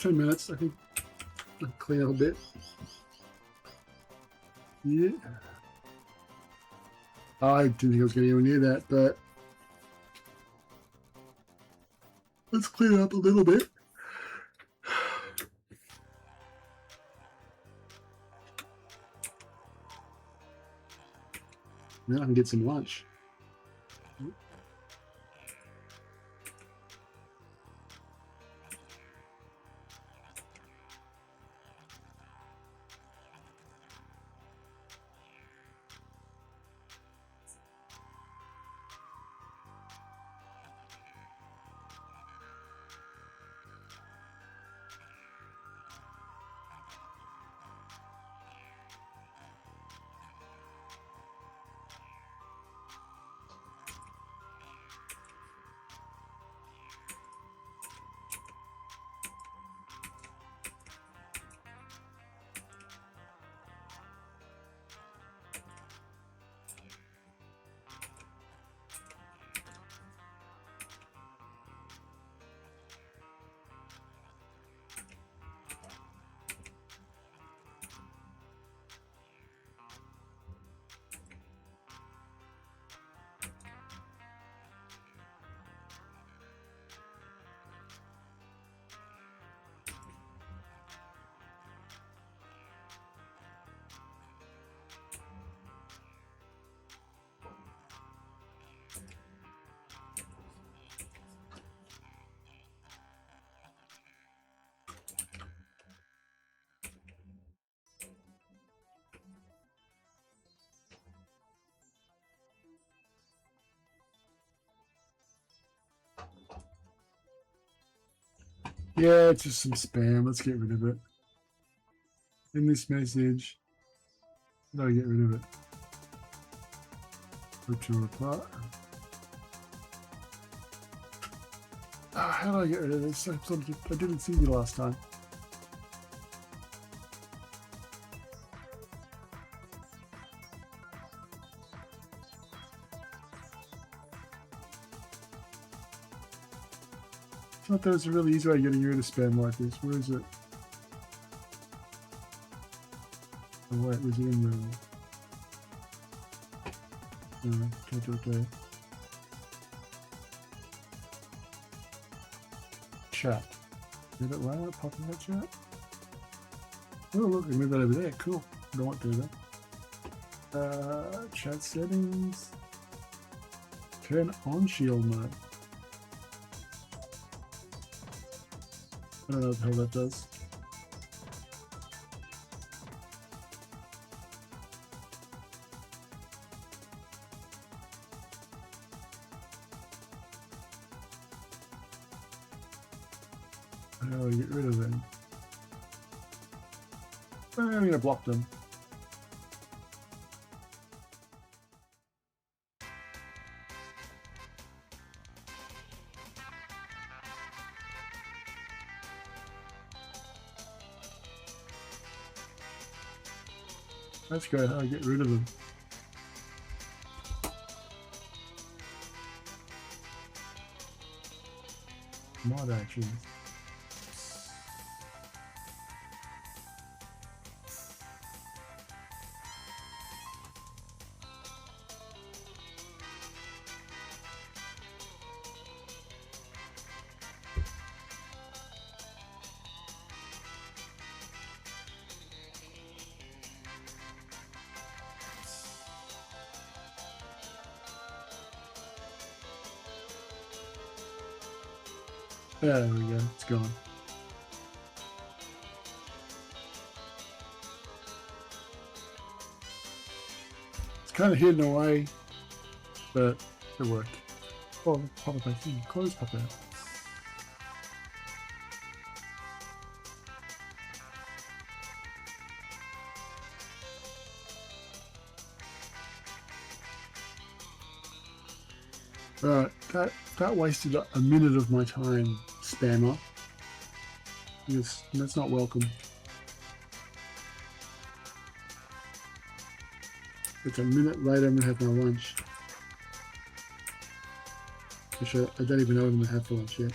2 minutes, I think. I'll clean up a bit. Yeah. I didn't think I was getting anywhere near that, but let's clean it up a little bit. Now I can get some lunch. Yeah, it's just some spam. Let's get rid of it. In this message, no, get rid of it. Go to reply. How do I get rid of this? I didn't see you last time. I thought there was a really easy way of getting rid of spam like this. Where is it? Oh wait, was it in the... No, can't do it there. Chat. Did it right? Pop in that chat? Oh look, I moved that over there. Cool. Don't want to do that. Chat settings. Turn on shield mode. I don't know what the hell that does. How do I get rid of them? I'm gonna block them. Let's go. How do I get rid of them? Mod actions. There we go, it's gone. It's kind of hidden away, but it worked. Oh, pop up my thing. Close pop out. Right, that wasted a minute of my time, spammer. Yes, that's not welcome. It's a minute later, I'm gonna have my lunch. Which I don't even know what I'm gonna have for lunch yet.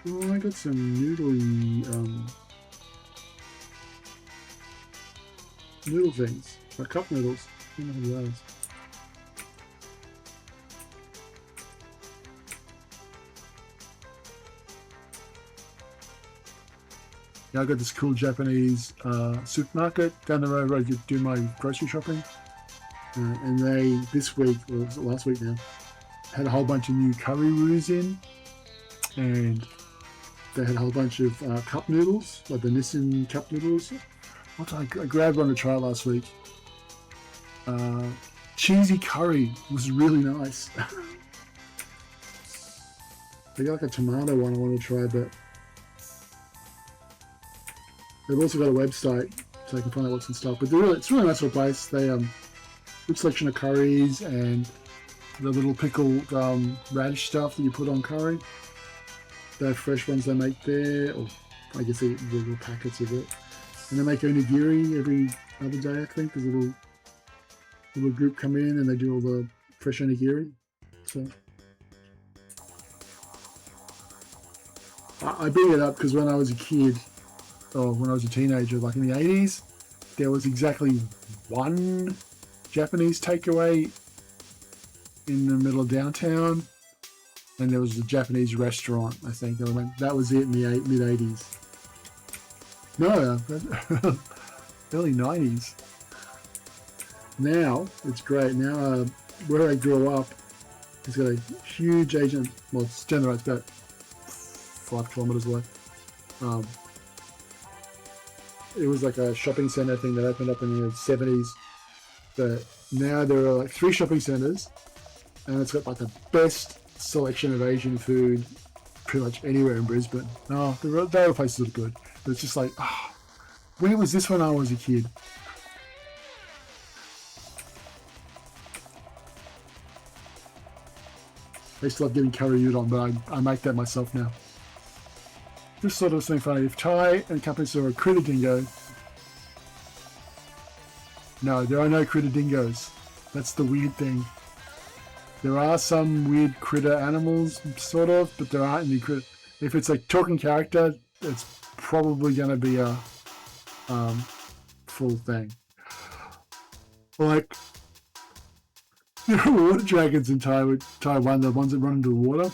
Oh, I got some noodly noodle things, like cup noodles. I don't know those. Yeah, I got this cool Japanese supermarket down the road where I could do my grocery shopping. And they, this week, or was it last week now, had a whole bunch of new curry roos in. And they had a whole bunch of cup noodles, like the Nissan cup noodles. What did I grabbed one to try last week. Cheesy curry was really nice. They got like a tomato one I want to try, but they've also got a website so I can find out what's in stock. But it's a really nice little place. They good selection of curries and the little pickled radish stuff that you put on curry. They have fresh ones they make there, or I guess they the little packets of it. And they make onigiri every other day, I think. There's a little group come in and they do all the fresh onigiri. So I bring it up because when I was a kid, or when I was a teenager, like in the 80s, there was exactly one Japanese takeaway in the middle of downtown, and there was a Japanese restaurant, I think. That was it in the mid-80s. No, early 90s. Now, it's great. Now, where I grew up, it's got a huge Asian, well, it's generally it's about 5 kilometers away. It was like a shopping center thing that opened up in the 70s. But now there are like 3 shopping centers, and it's got like the best selection of Asian food pretty much anywhere in Brisbane. Oh, the other places are good, but it's just like, where was this when I was a kid? I used to love getting curry udon, but I make that myself now. Just sort of something funny. If Ty and company saw a critter dingo, no, there are no critter dingoes. That's the weird thing. There are some weird critter animals, sort of, but there aren't any critter. If it's a talking character, it's probably going to be a full thing. Like, there are water dragons in Taiwan, the ones that run into the water,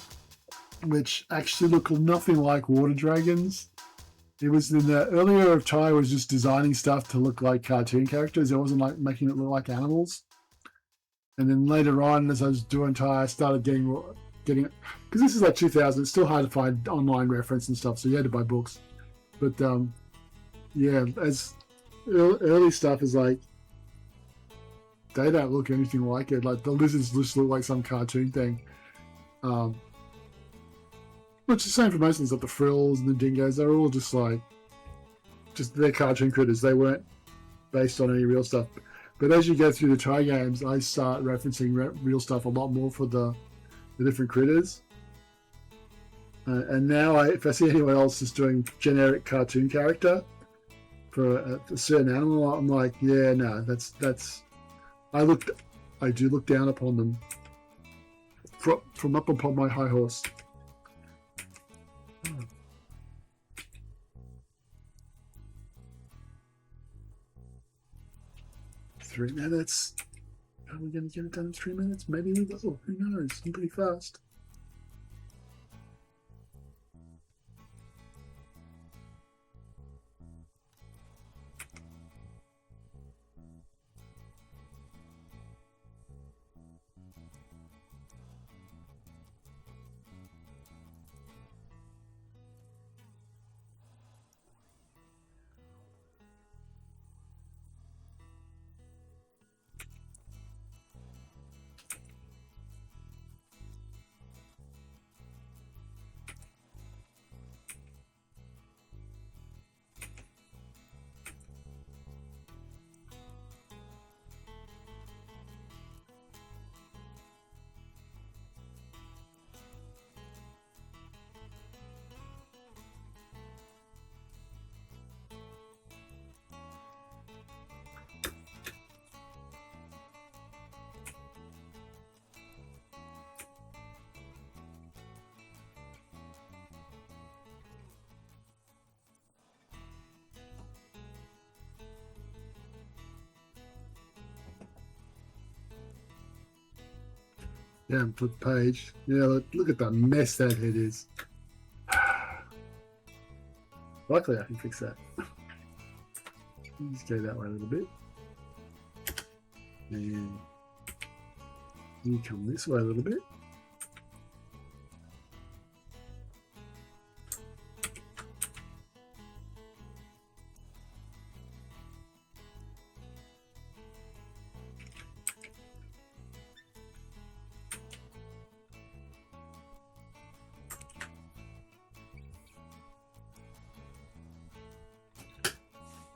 which actually look nothing like water dragons. It was in the earlier of Tai was just designing stuff to look like cartoon characters. It wasn't like making it look like animals. And then later on, as I was doing Tai, I started getting because this is like 2000. It's still hard to find online reference and stuff, so you had to buy books. But yeah, as early stuff is like they don't look anything like it. Like the lizards just look like some cartoon thing. Which is the same for most things, like the frills and the dingoes. They're all just they're cartoon critters. They weren't based on any real stuff. But as you go through the Thai games, I start referencing real stuff a lot more for the different critters. And now, if I see anyone else just doing generic cartoon character for a certain animal, I'm like, yeah, no, that's. I do look down upon them from up upon my high horse. 3 minutes. Are we going to get it done in 3 minutes? Maybe we will. Who knows? I'm pretty fast. Down foot page. Yeah, look at the mess that head is. Luckily, I can fix that. Let's go that way a little bit. And you come this way a little bit.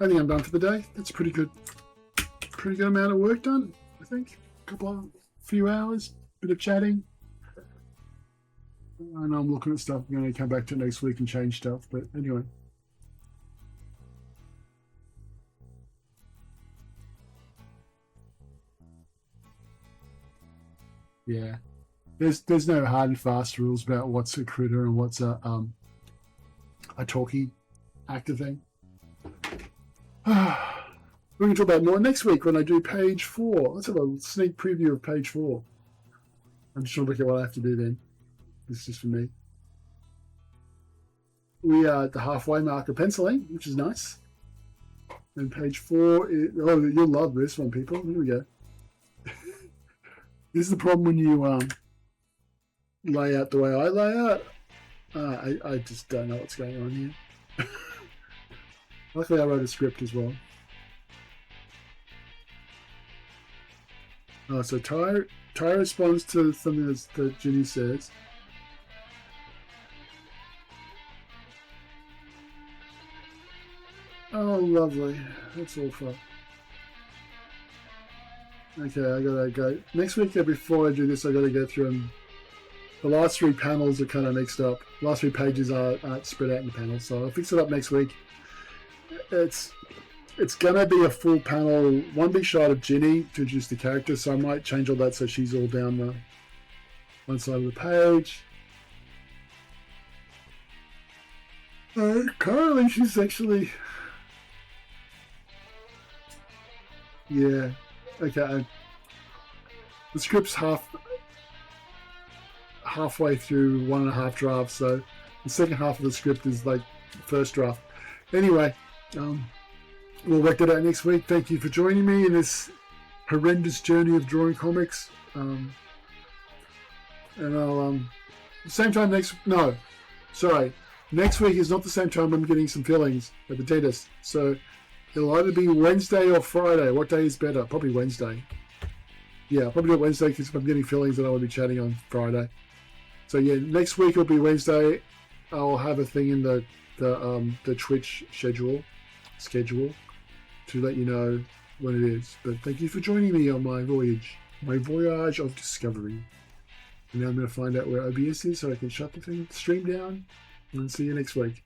I think I'm done for the day. That's pretty good amount of work done, I think. Few hours, bit of chatting. I know I'm looking at stuff. I'm going to come back to next week and change stuff, but anyway. Yeah. There's no hard and fast rules about what's a critter and what's a talkie active thing. We're going to talk about more next week when I do page 4. Let's have a sneak preview of page 4. I'm just trying to look at what I have to do then. This is just for me. We are at the halfway mark of penciling, which is nice. And page 4 is, oh, you'll love this one, people. Here we go. This is the problem when you lay out the way I lay out. I just don't know what's going on here. Luckily, I wrote a script as well. Oh, so Ty responds to something that Ginny says. Oh, lovely. That's all fun. Okay, I gotta go. Next week, before I do this, I gotta go through and the last 3 panels are kind of mixed up. The last 3 pages aren't spread out in the panels, so I'll fix it up next week. It's gonna be a full panel, one big shot of Ginny to introduce the character, so I might change all that so she's all down the one side of the page. Currently, she's actually, yeah, okay. The script's halfway through 1.5 drafts, so the second half of the script is like the first draft. Anyway, we'll work that out next week. Thank you for joining me in this horrendous journey of drawing comics. And I'll same time next week is not the same time I'm getting some fillings at the dentist. So it'll either be Wednesday or Friday. What day is better? Probably Wednesday. Yeah, probably do it Wednesday because if I'm getting fillings, then I will be chatting on Friday. So yeah, next week will be Wednesday. I'll have a thing in the Twitch schedule to let you know when it is. But thank you for joining me on my voyage of discovery. And now I'm going to find out where OBS is so I can shut the stream down and see you next week.